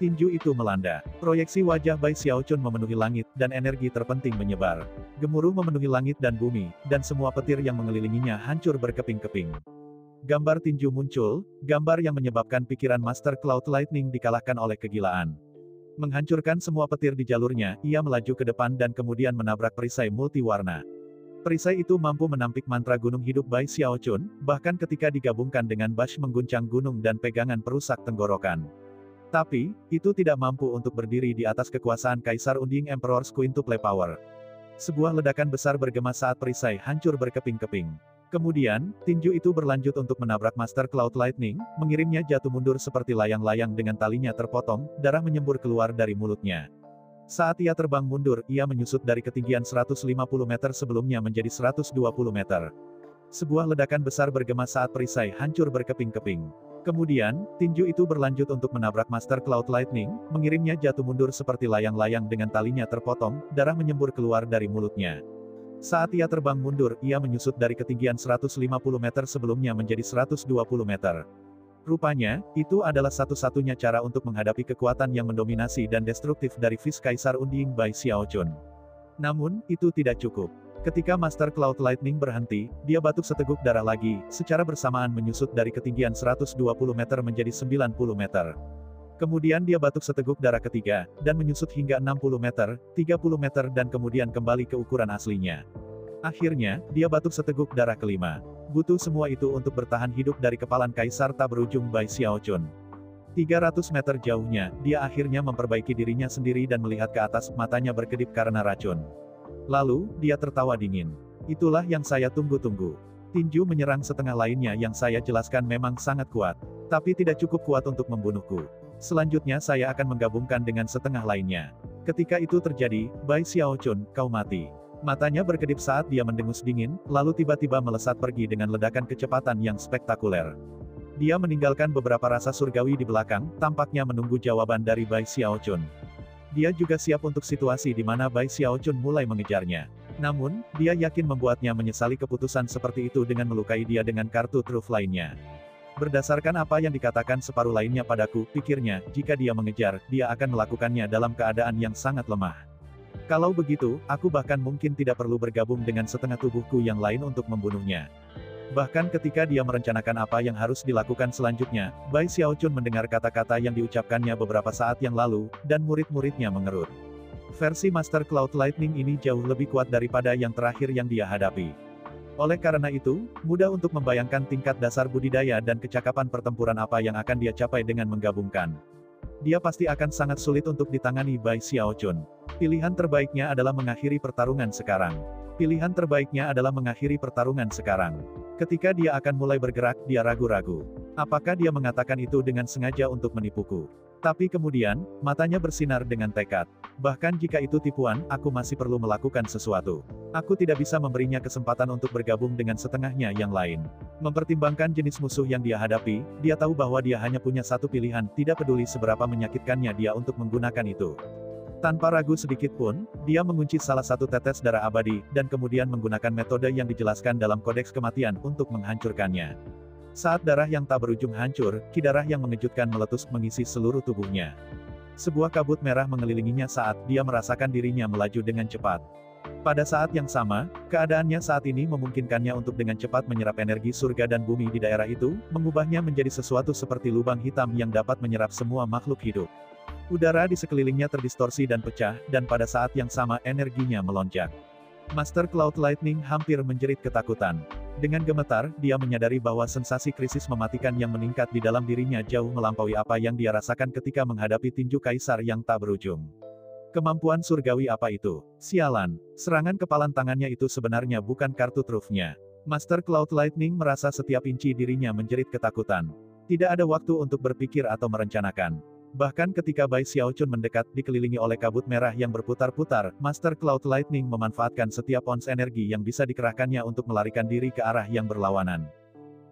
Tinju itu melanda. Proyeksi wajah Bai Xiaochun memenuhi langit, dan energi terpenting menyebar. Gemuruh memenuhi langit dan bumi, dan semua petir yang mengelilinginya hancur berkeping-keping. Gambar tinju muncul, gambar yang menyebabkan pikiran Master Cloud Lightning dikalahkan oleh kegilaan. Menghancurkan semua petir di jalurnya, ia melaju ke depan dan kemudian menabrak perisai multiwarna. Perisai itu mampu menampik mantra gunung hidup Bai Xiaochun, bahkan ketika digabungkan dengan bash mengguncang gunung dan pegangan perusak tenggorokan. Tapi, itu tidak mampu untuk berdiri di atas kekuasaan Kaisar Unding Emperor's Quintuple Power. Sebuah ledakan besar bergema saat perisai hancur berkeping-keping. Kemudian, tinju itu berlanjut untuk menabrak Master Cloud Lightning, mengirimnya jatuh mundur seperti layang-layang dengan talinya terpotong, darah menyembur keluar dari mulutnya. Saat ia terbang mundur, ia menyusut dari ketinggian 150 meter sebelumnya menjadi 120 meter. Sebuah ledakan besar bergema saat perisai hancur berkeping-keping. Kemudian, tinju itu berlanjut untuk menabrak Master Cloud Lightning, mengirimnya jatuh mundur seperti layang-layang dengan talinya terpotong, darah menyembur keluar dari mulutnya. Saat ia terbang mundur, ia menyusut dari ketinggian 150 meter sebelumnya menjadi 120 meter. Rupanya, itu adalah satu-satunya cara untuk menghadapi kekuatan yang mendominasi dan destruktif dari Fist Kaisar Unding Bai Xiaochun. Namun, itu tidak cukup. Ketika Master Cloud Lightning berhenti, dia batuk seteguk darah lagi, secara bersamaan menyusut dari ketinggian 120 meter menjadi 90 meter. Kemudian dia batuk seteguk darah ketiga, dan menyusut hingga 60 meter, 30 meter dan kemudian kembali ke ukuran aslinya. Akhirnya, dia batuk seteguk darah kelima. Butuh semua itu untuk bertahan hidup dari kepalan kaisar tak berujung Bai Xiaochun. 300 meter jauhnya, dia akhirnya memperbaiki dirinya sendiri dan melihat ke atas, matanya berkedip karena racun. Lalu, dia tertawa dingin. Itulah yang saya tunggu-tunggu. Tinju menyerang setengah lainnya yang saya jelaskan memang sangat kuat. Tapi tidak cukup kuat untuk membunuhku. Selanjutnya saya akan menggabungkan dengan setengah lainnya. Ketika itu terjadi, Bai Xiaochun, kau mati. Matanya berkedip saat dia mendengus dingin, lalu tiba-tiba melesat pergi dengan ledakan kecepatan yang spektakuler. Dia meninggalkan beberapa rasa surgawi di belakang, tampaknya menunggu jawaban dari Bai Xiaochun. Dia juga siap untuk situasi di mana Bai Xiaochun mulai mengejarnya. Namun, dia yakin membuatnya menyesali keputusan seperti itu dengan melukai dia dengan kartu truf lainnya. Berdasarkan apa yang dikatakan separuh lainnya padaku, pikirnya, jika dia mengejar, dia akan melakukannya dalam keadaan yang sangat lemah. Kalau begitu, aku bahkan mungkin tidak perlu bergabung dengan setengah tubuhku yang lain untuk membunuhnya. Bahkan ketika dia merencanakan apa yang harus dilakukan selanjutnya, Bai Xiaochun mendengar kata-kata yang diucapkannya beberapa saat yang lalu, dan murid-muridnya mengerut. Versi Master Cloud Lightning ini jauh lebih kuat daripada yang terakhir yang dia hadapi. Oleh karena itu, mudah untuk membayangkan tingkat dasar budidaya dan kecakapan pertempuran apa yang akan dia capai dengan menggabungkan. Dia pasti akan sangat sulit untuk ditangani Bai Xiaochun. Pilihan terbaiknya adalah mengakhiri pertarungan sekarang. Pilihan terbaiknya adalah mengakhiri pertarungan sekarang. Ketika dia akan mulai bergerak, dia ragu-ragu. Apakah dia mengatakan itu dengan sengaja untuk menipuku? Tapi kemudian, matanya bersinar dengan tekad. Bahkan jika itu tipuan, aku masih perlu melakukan sesuatu. Aku tidak bisa memberinya kesempatan untuk bergabung dengan setengahnya yang lain. Mempertimbangkan jenis musuh yang dia hadapi, dia tahu bahwa dia hanya punya satu pilihan, tidak peduli seberapa menyakitkannya dia untuk menggunakan itu. Tanpa ragu sedikit pun, dia mengunci salah satu tetes darah abadi, dan kemudian menggunakan metode yang dijelaskan dalam kodeks kematian untuk menghancurkannya. Saat darah yang tak berujung hancur, ki darah yang mengejutkan meletus mengisi seluruh tubuhnya. Sebuah kabut merah mengelilinginya saat dia merasakan dirinya melaju dengan cepat. Pada saat yang sama, keadaannya saat ini memungkinkannya untuk dengan cepat menyerap energi surga dan bumi di daerah itu, mengubahnya menjadi sesuatu seperti lubang hitam yang dapat menyerap semua makhluk hidup. Udara di sekelilingnya terdistorsi dan pecah, dan pada saat yang sama energinya melonjak. Master Cloud Lightning hampir menjerit ketakutan. Dengan gemetar, dia menyadari bahwa sensasi krisis mematikan yang meningkat di dalam dirinya jauh melampaui apa yang dia rasakan ketika menghadapi tinju kaisar yang tak berujung. Kemampuan surgawi apa itu? Sialan, serangan kepalan tangannya itu sebenarnya bukan kartu trufnya. Master Cloud Lightning merasa setiap inci dirinya menjerit ketakutan. Tidak ada waktu untuk berpikir atau merencanakan. Bahkan ketika Bai Xiaochun mendekat, dikelilingi oleh kabut merah yang berputar-putar, Master Cloud Lightning memanfaatkan setiap ons energi yang bisa dikerahkannya untuk melarikan diri ke arah yang berlawanan.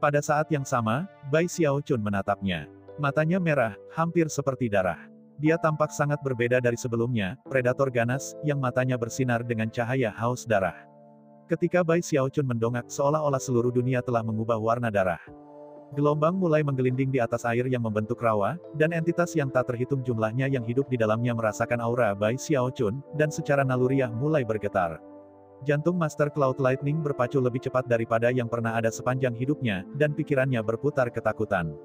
Pada saat yang sama, Bai Xiaochun menatapnya. Matanya merah, hampir seperti darah. Dia tampak sangat berbeda dari sebelumnya, predator ganas, yang matanya bersinar dengan cahaya haus darah. Ketika Bai Xiaochun mendongak, seolah-olah seluruh dunia telah mengubah warna darah. Gelombang mulai menggelinding di atas air yang membentuk rawa, dan entitas yang tak terhitung jumlahnya yang hidup di dalamnya merasakan aura Bai Xiaochun, dan secara naluriah mulai bergetar. Jantung Master Cloud Lightning berpacu lebih cepat daripada yang pernah ada sepanjang hidupnya, dan pikirannya berputar ketakutan.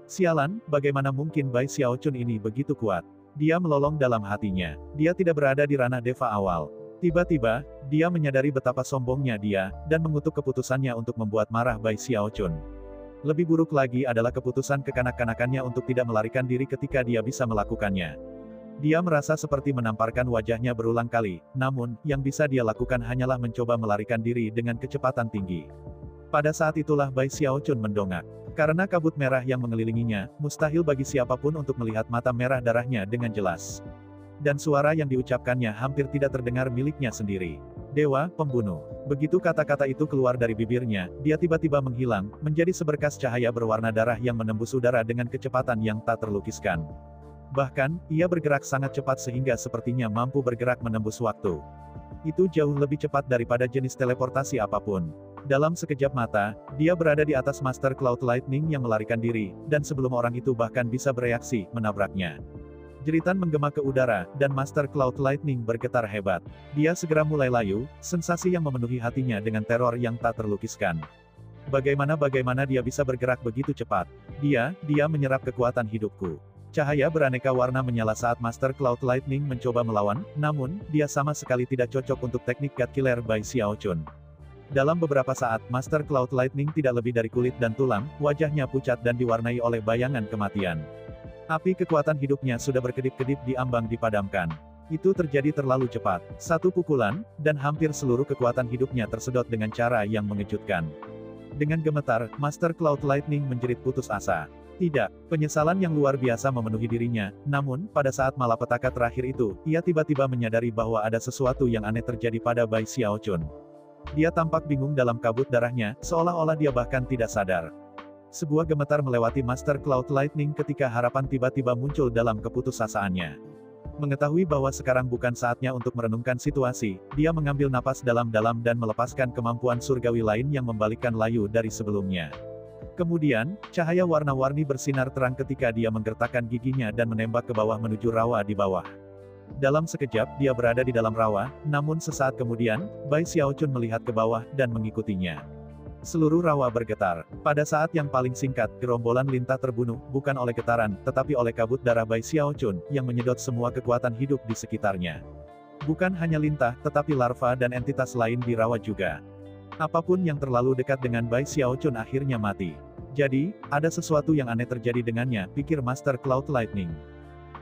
Sialan, bagaimana mungkin Bai Xiaochun ini begitu kuat? Dia melolong dalam hatinya. Dia tidak berada di ranah Deva awal. Tiba-tiba, dia menyadari betapa sombongnya dia, dan mengutuk keputusannya untuk membuat marah Bai Xiaochun. Lebih buruk lagi adalah keputusan kekanak-kanakannya untuk tidak melarikan diri ketika dia bisa melakukannya. Dia merasa seperti menamparkan wajahnya berulang kali, namun, yang bisa dia lakukan hanyalah mencoba melarikan diri dengan kecepatan tinggi. Pada saat itulah Bai Xiaochun mendongak. Karena kabut merah yang mengelilinginya, mustahil bagi siapapun untuk melihat mata merah darahnya dengan jelas. Dan suara yang diucapkannya hampir tidak terdengar miliknya sendiri. Dewa, pembunuh. Begitu kata-kata itu keluar dari bibirnya, dia tiba-tiba menghilang, menjadi seberkas cahaya berwarna darah yang menembus udara dengan kecepatan yang tak terlukiskan. Bahkan, ia bergerak sangat cepat sehingga sepertinya mampu bergerak menembus waktu. Itu jauh lebih cepat daripada jenis teleportasi apapun. Dalam sekejap mata, dia berada di atas Master Cloud Lightning yang melarikan diri, dan sebelum orang itu bahkan bisa bereaksi, menabraknya. Jeritan menggema ke udara, dan Master Cloud Lightning bergetar hebat. Dia segera mulai layu, sensasi yang memenuhi hatinya dengan teror yang tak terlukiskan. Bagaimana dia bisa bergerak begitu cepat? Dia menyerap kekuatan hidupku. Cahaya beraneka warna menyala saat Master Cloud Lightning mencoba melawan, namun, dia sama sekali tidak cocok untuk teknik God Killer Bai Xiaochun. Dalam beberapa saat, Master Cloud Lightning tidak lebih dari kulit dan tulang, wajahnya pucat dan diwarnai oleh bayangan kematian. Api kekuatan hidupnya sudah berkedip-kedip di ambang dipadamkan. Itu terjadi terlalu cepat. Satu pukulan, dan hampir seluruh kekuatan hidupnya tersedot dengan cara yang mengejutkan. Dengan gemetar, Master Cloud Lightning menjerit putus asa. Tidak, penyesalan yang luar biasa memenuhi dirinya, namun, pada saat malapetaka terakhir itu, ia tiba-tiba menyadari bahwa ada sesuatu yang aneh terjadi pada Bai Xiaochun. Dia tampak bingung dalam kabut darahnya, seolah-olah dia bahkan tidak sadar. Sebuah gemetar melewati Master Cloud Lightning ketika harapan tiba-tiba muncul dalam keputusasaannya. Mengetahui bahwa sekarang bukan saatnya untuk merenungkan situasi, dia mengambil napas dalam-dalam dan melepaskan kemampuan surgawi lain yang membalikkan layu dari sebelumnya. Kemudian, cahaya warna-warni bersinar terang ketika dia menggertakkan giginya dan menembak ke bawah menuju rawa di bawah. Dalam sekejap, dia berada di dalam rawa, namun sesaat kemudian, Bai Xiaochun melihat ke bawah, dan mengikutinya. Seluruh rawa bergetar. Pada saat yang paling singkat, gerombolan Lintah terbunuh, bukan oleh getaran, tetapi oleh kabut darah Bai Xiaochun, yang menyedot semua kekuatan hidup di sekitarnya. Bukan hanya Lintah, tetapi larva dan entitas lain di rawa juga. Apapun yang terlalu dekat dengan Bai Xiaochun akhirnya mati. Jadi, ada sesuatu yang aneh terjadi dengannya, pikir Master Cloud Lightning.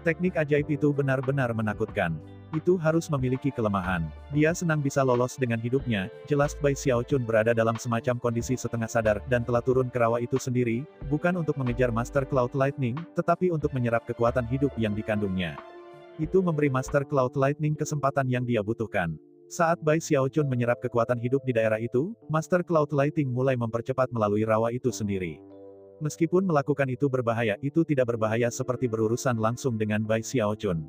Teknik ajaib itu benar-benar menakutkan. Itu harus memiliki kelemahan. Dia senang bisa lolos dengan hidupnya, jelas Bai Xiaochun berada dalam semacam kondisi setengah sadar, dan telah turun ke rawa itu sendiri, bukan untuk mengejar Master Cloud Lightning, tetapi untuk menyerap kekuatan hidup yang dikandungnya. Itu memberi Master Cloud Lightning kesempatan yang dia butuhkan. Saat Bai Xiaochun menyerap kekuatan hidup di daerah itu, Master Cloud Lightning mulai mempercepat melalui rawa itu sendiri. Meskipun melakukan itu berbahaya, itu tidak berbahaya seperti berurusan langsung dengan Bai Xiaochun.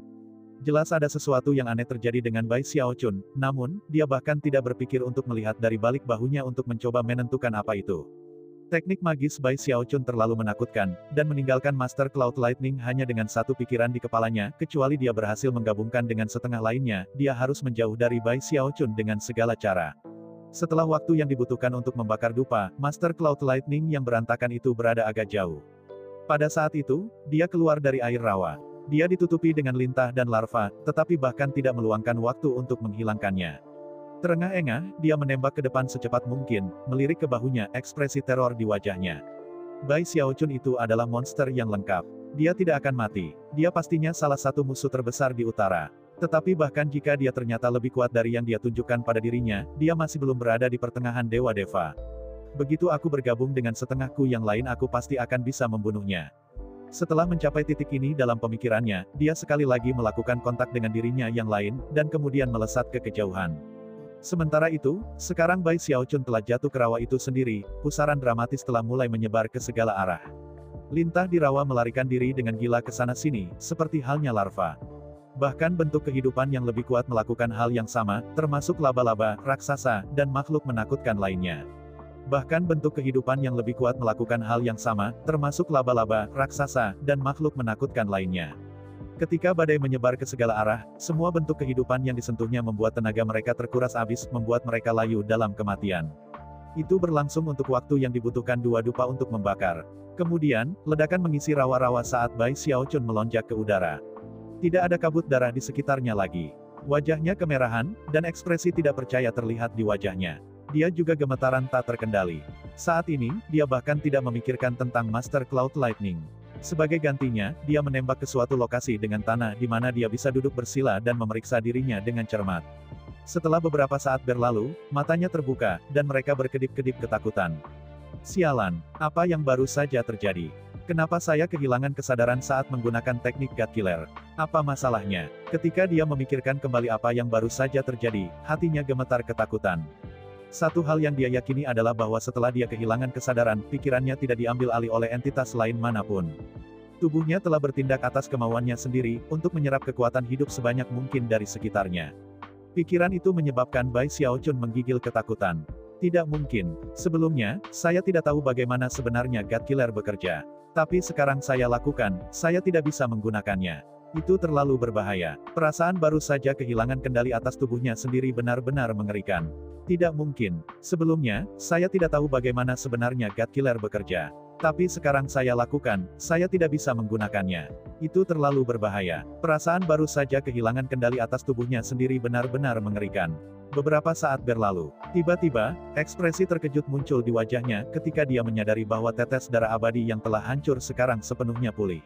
Jelas ada sesuatu yang aneh terjadi dengan Bai Xiaochun, namun, dia bahkan tidak berpikir untuk melihat dari balik bahunya untuk mencoba menentukan apa itu. Teknik magis Bai Xiaochun terlalu menakutkan, dan meninggalkan Master Cloud Lightning hanya dengan satu pikiran di kepalanya, kecuali dia berhasil menggabungkan dengan setengah lainnya, dia harus menjauh dari Bai Xiaochun dengan segala cara. Setelah waktu yang dibutuhkan untuk membakar dupa, Master Cloud Lightning yang berantakan itu berada agak jauh. Pada saat itu, dia keluar dari air rawa. Dia ditutupi dengan lintah dan larva, tetapi bahkan tidak meluangkan waktu untuk menghilangkannya. Terengah-engah, dia menembak ke depan secepat mungkin, melirik ke bahunya, ekspresi teror di wajahnya. Bai Xiaochun itu adalah monster yang lengkap. Dia tidak akan mati. Dia pastinya salah satu musuh terbesar di utara. Tetapi bahkan jika dia ternyata lebih kuat dari yang dia tunjukkan pada dirinya, dia masih belum berada di pertengahan Dewa Deva. Begitu aku bergabung dengan setengahku yang lain, aku pasti akan bisa membunuhnya. Setelah mencapai titik ini dalam pemikirannya, dia sekali lagi melakukan kontak dengan dirinya yang lain, dan kemudian melesat ke kejauhan. Sementara itu, sekarang Bai Xiaochun telah jatuh ke rawa itu sendiri, pusaran dramatis telah mulai menyebar ke segala arah. Lintah di rawa melarikan diri dengan gila ke sana-sini, seperti halnya larva. Bahkan bentuk kehidupan yang lebih kuat melakukan hal yang sama, termasuk laba-laba, raksasa, dan makhluk menakutkan lainnya. Bahkan bentuk kehidupan yang lebih kuat melakukan hal yang sama, termasuk laba-laba, raksasa, dan makhluk menakutkan lainnya. Ketika badai menyebar ke segala arah, semua bentuk kehidupan yang disentuhnya membuat tenaga mereka terkuras habis, membuat mereka layu dalam kematian. Itu berlangsung untuk waktu yang dibutuhkan dua dupa untuk membakar. Kemudian, ledakan mengisi rawa-rawa saat Bai Xiaochun melonjak ke udara. Tidak ada kabut darah di sekitarnya lagi. Wajahnya kemerahan, dan ekspresi tidak percaya terlihat di wajahnya. Dia juga gemetaran tak terkendali. Saat ini, dia bahkan tidak memikirkan tentang Master Cloud Lightning. Sebagai gantinya, dia menembak ke suatu lokasi dengan tanah di mana dia bisa duduk bersila dan memeriksa dirinya dengan cermat. Setelah beberapa saat berlalu, matanya terbuka, dan mereka berkedip-kedip ketakutan. Sialan, apa yang baru saja terjadi? Kenapa saya kehilangan kesadaran saat menggunakan teknik God Killer? Apa masalahnya? Ketika dia memikirkan kembali apa yang baru saja terjadi, hatinya gemetar ketakutan. Satu hal yang dia yakini adalah bahwa setelah dia kehilangan kesadaran, pikirannya tidak diambil alih oleh entitas lain manapun. Tubuhnya telah bertindak atas kemauannya sendiri, untuk menyerap kekuatan hidup sebanyak mungkin dari sekitarnya. Pikiran itu menyebabkan Bai Xiaochun menggigil ketakutan. Tidak mungkin. Sebelumnya, saya tidak tahu bagaimana sebenarnya God Killer bekerja. Tapi sekarang saya lakukan, saya tidak bisa menggunakannya. Itu terlalu berbahaya. Perasaan baru saja kehilangan kendali atas tubuhnya sendiri benar-benar mengerikan. Tidak mungkin. Sebelumnya, saya tidak tahu bagaimana sebenarnya God Killer bekerja. Tapi sekarang saya lakukan, saya tidak bisa menggunakannya. Itu terlalu berbahaya. Perasaan baru saja kehilangan kendali atas tubuhnya sendiri benar-benar mengerikan. Beberapa saat berlalu, tiba-tiba, ekspresi terkejut muncul di wajahnya ketika dia menyadari bahwa tetes darah abadi yang telah hancur sekarang sepenuhnya pulih.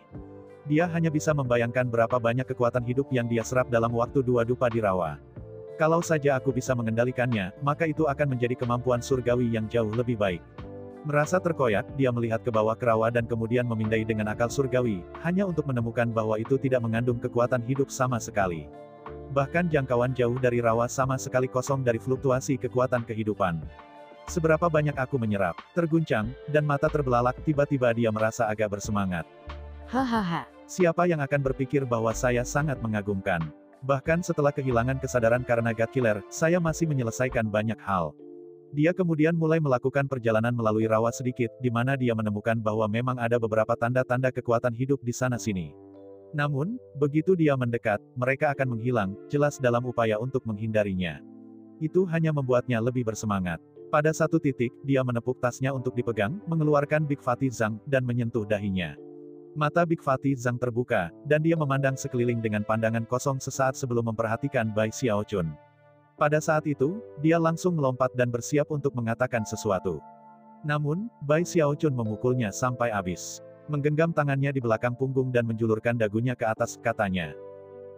Dia hanya bisa membayangkan berapa banyak kekuatan hidup yang dia serap dalam waktu 2 dupa di rawa. Kalau saja aku bisa mengendalikannya, maka itu akan menjadi kemampuan surgawi yang jauh lebih baik. Merasa terkoyak, dia melihat ke bawah ke rawa dan kemudian memindai dengan akal surgawi, hanya untuk menemukan bahwa itu tidak mengandung kekuatan hidup sama sekali. Bahkan jangkauan jauh dari rawa sama sekali kosong dari fluktuasi kekuatan kehidupan. Seberapa banyak aku menyerap, terguncang, dan mata terbelalak, tiba-tiba dia merasa agak bersemangat. Hahaha. Siapa yang akan berpikir bahwa saya sangat mengagumkan? Bahkan setelah kehilangan kesadaran karena God Killer, saya masih menyelesaikan banyak hal. Dia kemudian mulai melakukan perjalanan melalui rawa sedikit, di mana dia menemukan bahwa memang ada beberapa tanda-tanda kekuatan hidup di sana-sini. Namun, begitu dia mendekat, mereka akan menghilang, jelas dalam upaya untuk menghindarinya. Itu hanya membuatnya lebih bersemangat. Pada satu titik, dia menepuk tasnya untuk dipegang, mengeluarkan Big Fatty Zhang, dan menyentuh dahinya. Mata Big Fatty Zhang terbuka, dan dia memandang sekeliling dengan pandangan kosong sesaat sebelum memperhatikan Bai Xiaochun. Pada saat itu, dia langsung melompat dan bersiap untuk mengatakan sesuatu. Namun, Bai Xiaochun memukulnya sampai habis. Menggenggam tangannya di belakang punggung dan menjulurkan dagunya ke atas, katanya.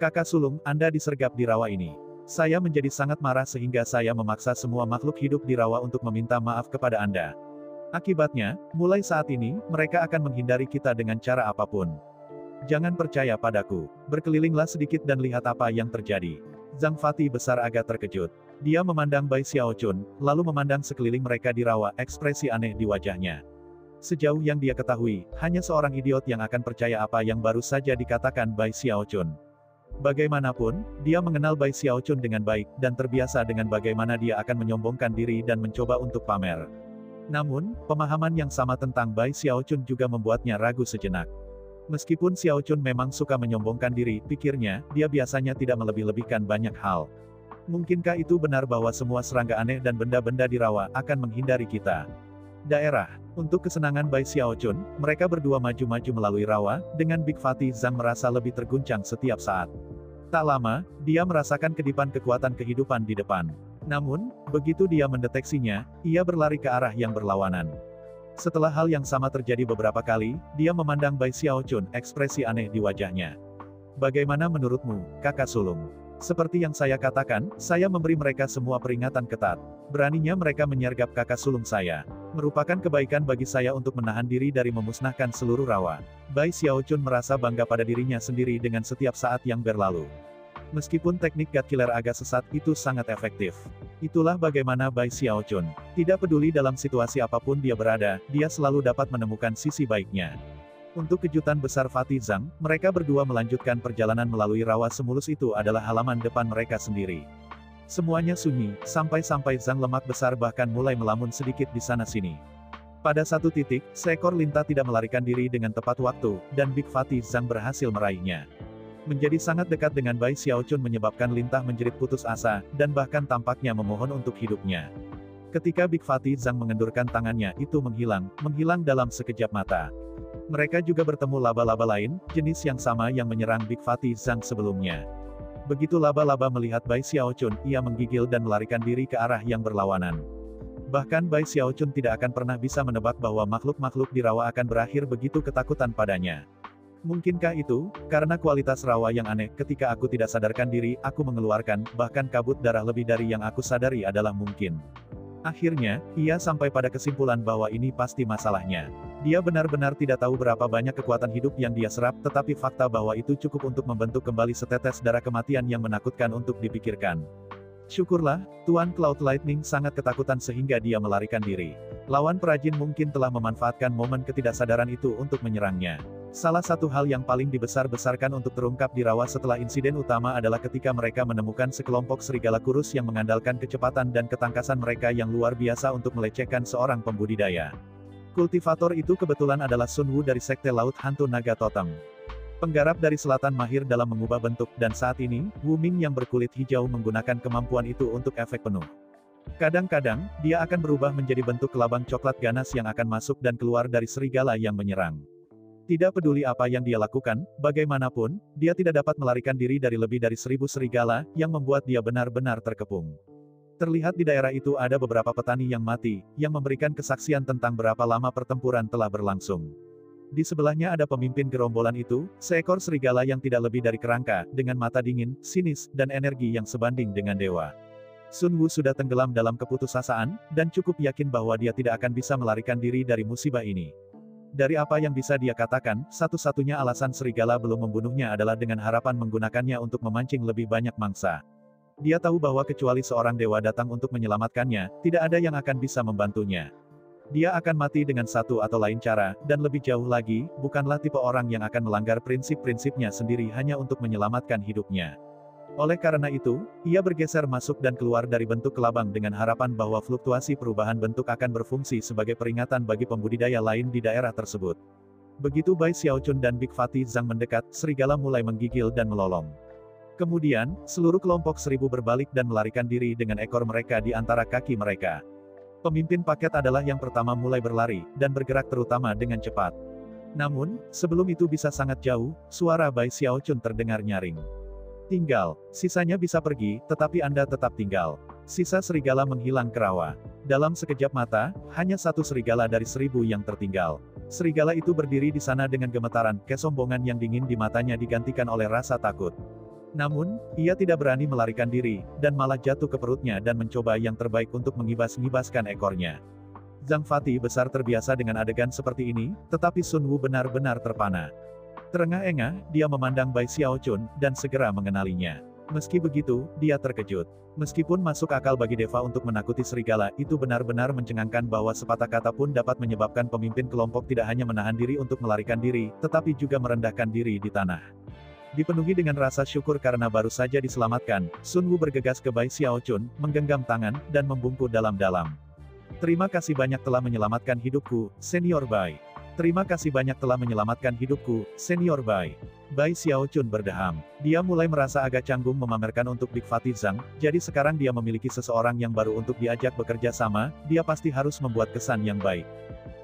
Kakak sulung, Anda disergap di rawa ini. Saya menjadi sangat marah sehingga saya memaksa semua makhluk hidup di rawa untuk meminta maaf kepada Anda. Akibatnya, mulai saat ini, mereka akan menghindari kita dengan cara apapun. Jangan percaya padaku. Berkelilinglah sedikit dan lihat apa yang terjadi. Zhang Fati besar agak terkejut. Dia memandang Bai Xiaochun, lalu memandang sekeliling mereka di rawa, ekspresi aneh di wajahnya. Sejauh yang dia ketahui, hanya seorang idiot yang akan percaya apa yang baru saja dikatakan Bai Xiaochun. Bagaimanapun, dia mengenal Bai Xiaochun dengan baik, dan terbiasa dengan bagaimana dia akan menyombongkan diri dan mencoba untuk pamer. Namun, pemahaman yang sama tentang Bai Xiaochun juga membuatnya ragu sejenak. Meskipun Xiaochun memang suka menyombongkan diri, pikirnya, dia biasanya tidak melebih-lebihkan banyak hal. Mungkinkah itu benar bahwa semua serangga aneh dan benda-benda di rawa akan menghindari kita? Daerah. Untuk kesenangan Bai Xiaochun, mereka berdua maju-maju melalui rawa, dengan Big Fatty Zhang merasa lebih terguncang setiap saat. Tak lama, dia merasakan kedipan kekuatan kehidupan di depan. Namun, begitu dia mendeteksinya, ia berlari ke arah yang berlawanan. Setelah hal yang sama terjadi beberapa kali, dia memandang Bai Xiaochun, ekspresi aneh di wajahnya. Bagaimana menurutmu, kakak sulung? Seperti yang saya katakan, saya memberi mereka semua peringatan ketat. Beraninya mereka menyergap kakak sulung saya. Merupakan kebaikan bagi saya untuk menahan diri dari memusnahkan seluruh rawa. Bai Xiaochun merasa bangga pada dirinya sendiri dengan setiap saat yang berlalu. Meskipun teknik God Killer agak sesat, itu sangat efektif. Itulah bagaimana Bai Xiaochun. Tidak peduli dalam situasi apapun dia berada, dia selalu dapat menemukan sisi baiknya. Untuk kejutan besar Fatty Zhang, mereka berdua melanjutkan perjalanan melalui rawa semulus itu adalah halaman depan mereka sendiri. Semuanya sunyi, sampai-sampai Zhang lemak besar bahkan mulai melamun sedikit di sana-sini. Pada satu titik, seekor lintah tidak melarikan diri dengan tepat waktu, dan Big Fatty Zhang berhasil meraihnya. Menjadi sangat dekat dengan Bai Xiaochun menyebabkan lintah menjerit putus asa, dan bahkan tampaknya memohon untuk hidupnya. Ketika Big Fatty Zhang mengendurkan tangannya, itu menghilang dalam sekejap mata. Mereka juga bertemu laba-laba lain, jenis yang sama yang menyerang Big Fatty Zhang sebelumnya. Begitu laba-laba melihat Bai Xiaochun, ia menggigil dan melarikan diri ke arah yang berlawanan. Bahkan Bai Xiaochun tidak akan pernah bisa menebak bahwa makhluk-makhluk di rawa akan berakhir begitu ketakutan padanya. Mungkinkah itu, karena kualitas rawa yang aneh, ketika aku tidak sadarkan diri, aku mengeluarkan, bahkan kabut darah lebih dari yang aku sadari adalah mungkin. Akhirnya, ia sampai pada kesimpulan bahwa ini pasti masalahnya. Dia benar-benar tidak tahu berapa banyak kekuatan hidup yang dia serap, tetapi fakta bahwa itu cukup untuk membentuk kembali setetes darah kematian yang menakutkan untuk dipikirkan. Syukurlah, Tuan Cloud Lightning sangat ketakutan sehingga dia melarikan diri. Lawan perajin mungkin telah memanfaatkan momen ketidaksadaran itu untuk menyerangnya. Salah satu hal yang paling dibesar-besarkan untuk terungkap di rawa setelah insiden utama adalah ketika mereka menemukan sekelompok serigala kurus yang mengandalkan kecepatan dan ketangkasan mereka yang luar biasa untuk melecehkan seorang pembudidaya. Kultivator itu kebetulan adalah Sun Wu dari Sekte Laut Hantu Naga Totem. Penggarap dari selatan mahir dalam mengubah bentuk, dan saat ini, Wu Ming yang berkulit hijau menggunakan kemampuan itu untuk efek penuh. Kadang-kadang, dia akan berubah menjadi bentuk kelabang coklat ganas yang akan masuk dan keluar dari serigala yang menyerang. Tidak peduli apa yang dia lakukan, bagaimanapun, dia tidak dapat melarikan diri dari lebih dari 1000 serigala, yang membuat dia benar-benar terkepung. Terlihat di daerah itu ada beberapa petani yang mati, yang memberikan kesaksian tentang berapa lama pertempuran telah berlangsung. Di sebelahnya ada pemimpin gerombolan itu, seekor serigala yang tidak lebih dari kerangka, dengan mata dingin, sinis, dan energi yang sebanding dengan dewa. Sun Wu sudah tenggelam dalam keputusasaan, dan cukup yakin bahwa dia tidak akan bisa melarikan diri dari musibah ini. Dari apa yang bisa dia katakan, satu-satunya alasan serigala belum membunuhnya adalah dengan harapan menggunakannya untuk memancing lebih banyak mangsa. Dia tahu bahwa kecuali seorang dewa datang untuk menyelamatkannya, tidak ada yang akan bisa membantunya. Dia akan mati dengan satu atau lain cara, dan lebih jauh lagi, bukanlah tipe orang yang akan melanggar prinsip-prinsipnya sendiri hanya untuk menyelamatkan hidupnya. Oleh karena itu, ia bergeser masuk dan keluar dari bentuk kelabang dengan harapan bahwa fluktuasi perubahan bentuk akan berfungsi sebagai peringatan bagi pembudidaya lain di daerah tersebut. Begitu Bai Xiaochun dan Big Fatty Zhang mendekat, serigala mulai menggigil dan melolong. Kemudian, seluruh kelompok 1000 berbalik dan melarikan diri dengan ekor mereka di antara kaki mereka. Pemimpin paket adalah yang pertama mulai berlari, dan bergerak terutama dengan cepat. Namun, sebelum itu bisa sangat jauh, suara Bai Xiaochun terdengar nyaring. Tinggal, sisanya bisa pergi, tetapi Anda tetap tinggal. Sisa serigala menghilang ke rawa. Dalam sekejap mata, hanya satu serigala dari 1000 yang tertinggal. Serigala itu berdiri di sana dengan gemetaran, kesombongan yang dingin di matanya digantikan oleh rasa takut. Namun, ia tidak berani melarikan diri, dan malah jatuh ke perutnya dan mencoba yang terbaik untuk mengibas-ngibaskan ekornya. Zhang Fati besar terbiasa dengan adegan seperti ini, tetapi Sun Wu benar-benar terpana. Terengah-engah, dia memandang Bai Xiaochun, dan segera mengenalinya. Meski begitu, dia terkejut. Meskipun masuk akal bagi Deva untuk menakuti serigala, itu benar-benar mencengangkan bahwa sepatah kata pun dapat menyebabkan pemimpin kelompok tidak hanya menahan diri untuk melarikan diri, tetapi juga merendahkan diri di tanah. Dipenuhi dengan rasa syukur karena baru saja diselamatkan, Sun Wu bergegas ke Bai Xiaochun, menggenggam tangan, dan membungkuk dalam-dalam. Terima kasih banyak telah menyelamatkan hidupku, Senior Bai. Terima kasih banyak telah menyelamatkan hidupku, Senior Bai. Bai Xiaochun berdeham. Dia mulai merasa agak canggung memamerkan untuk Big Fatty Zhang, jadi sekarang dia memiliki seseorang yang baru untuk diajak bekerja sama, dia pasti harus membuat kesan yang baik.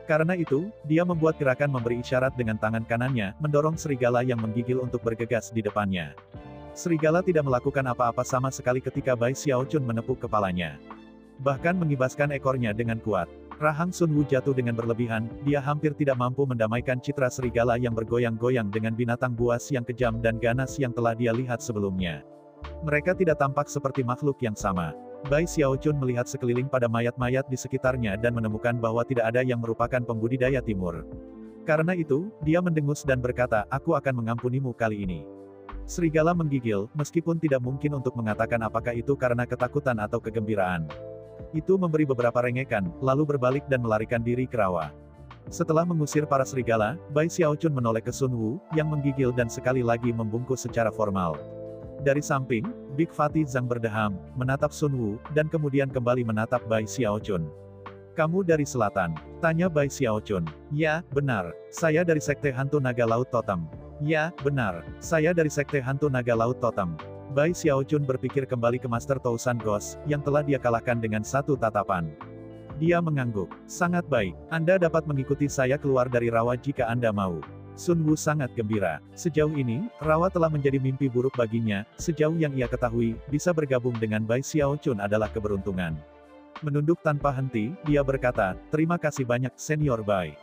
Karena itu, dia membuat gerakan memberi isyarat dengan tangan kanannya, mendorong serigala yang menggigil untuk bergegas di depannya. Serigala tidak melakukan apa-apa sama sekali ketika Bai Xiaochun menepuk kepalanya. Bahkan mengibaskan ekornya dengan kuat. Rahang Sun Wu jatuh dengan berlebihan, dia hampir tidak mampu mendamaikan citra serigala yang bergoyang-goyang dengan binatang buas yang kejam dan ganas yang telah dia lihat sebelumnya. Mereka tidak tampak seperti makhluk yang sama. Bai Xiaochun melihat sekeliling pada mayat-mayat di sekitarnya dan menemukan bahwa tidak ada yang merupakan pembudidaya timur. Karena itu, dia mendengus dan berkata, "Aku akan mengampunimu kali ini." Serigala menggigil, meskipun tidak mungkin untuk mengatakan apakah itu karena ketakutan atau kegembiraan. Itu memberi beberapa rengekan, lalu berbalik dan melarikan diri ke rawa. Setelah mengusir para serigala, Bai Xiaochun menoleh ke Sun Wu, yang menggigil dan sekali lagi membungkuk secara formal. Dari samping, Big Fatty Zhang berdeham, menatap Sun Wu, dan kemudian kembali menatap Bai Xiaochun. "Kamu dari selatan?" tanya Bai Xiaochun. "Ya, benar. Saya dari Sekte Hantu Naga Laut Totem." "Ya, benar. Saya dari Sekte Hantu Naga Laut Totem." Bai Xiaochun berpikir kembali ke Master Tousan Ghost, yang telah dia kalahkan dengan satu tatapan. Dia mengangguk. "Sangat baik. Anda dapat mengikuti saya keluar dari rawa jika Anda mau." Sun Wu sangat gembira. Sejauh ini, rawa telah menjadi mimpi buruk baginya, sejauh yang ia ketahui, bisa bergabung dengan Bai Xiaochun adalah keberuntungan. Menunduk tanpa henti, dia berkata, "Terima kasih banyak, Senior Bai."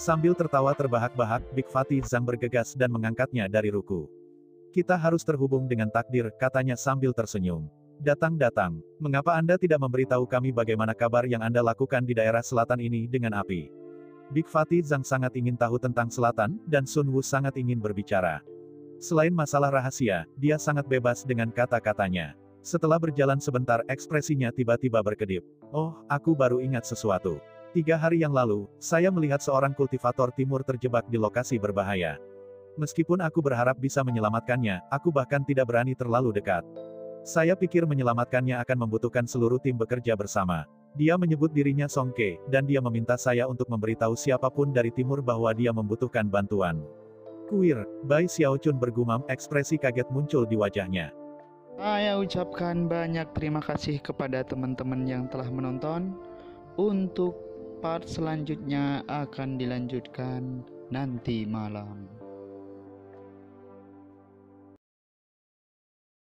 Sambil tertawa terbahak-bahak, Big Fatty Zhang bergegas dan mengangkatnya dari ruku. "Kita harus terhubung dengan takdir," katanya sambil tersenyum. "Datang-datang. Mengapa Anda tidak memberitahu kami bagaimana kabar yang Anda lakukan di daerah selatan ini dengan api?" Big Fatty Zhang sangat ingin tahu tentang selatan, dan Sun Wu sangat ingin berbicara. Selain masalah rahasia, dia sangat bebas dengan kata-katanya. Setelah berjalan sebentar, ekspresinya tiba-tiba berkedip. "Oh, aku baru ingat sesuatu. 3 hari yang lalu, saya melihat seorang kultivator timur terjebak di lokasi berbahaya. Meskipun aku berharap bisa menyelamatkannya, aku bahkan tidak berani terlalu dekat. Saya pikir menyelamatkannya akan membutuhkan seluruh tim bekerja bersama. Dia menyebut dirinya Song Ke, dan dia meminta saya untuk memberitahu siapapun dari timur bahwa dia membutuhkan bantuan." "Kuir," Bai Xiaochun bergumam, ekspresi kaget muncul di wajahnya. Saya ucapkan banyak terima kasih kepada teman-teman yang telah menonton. Untuk part selanjutnya akan dilanjutkan nanti malam.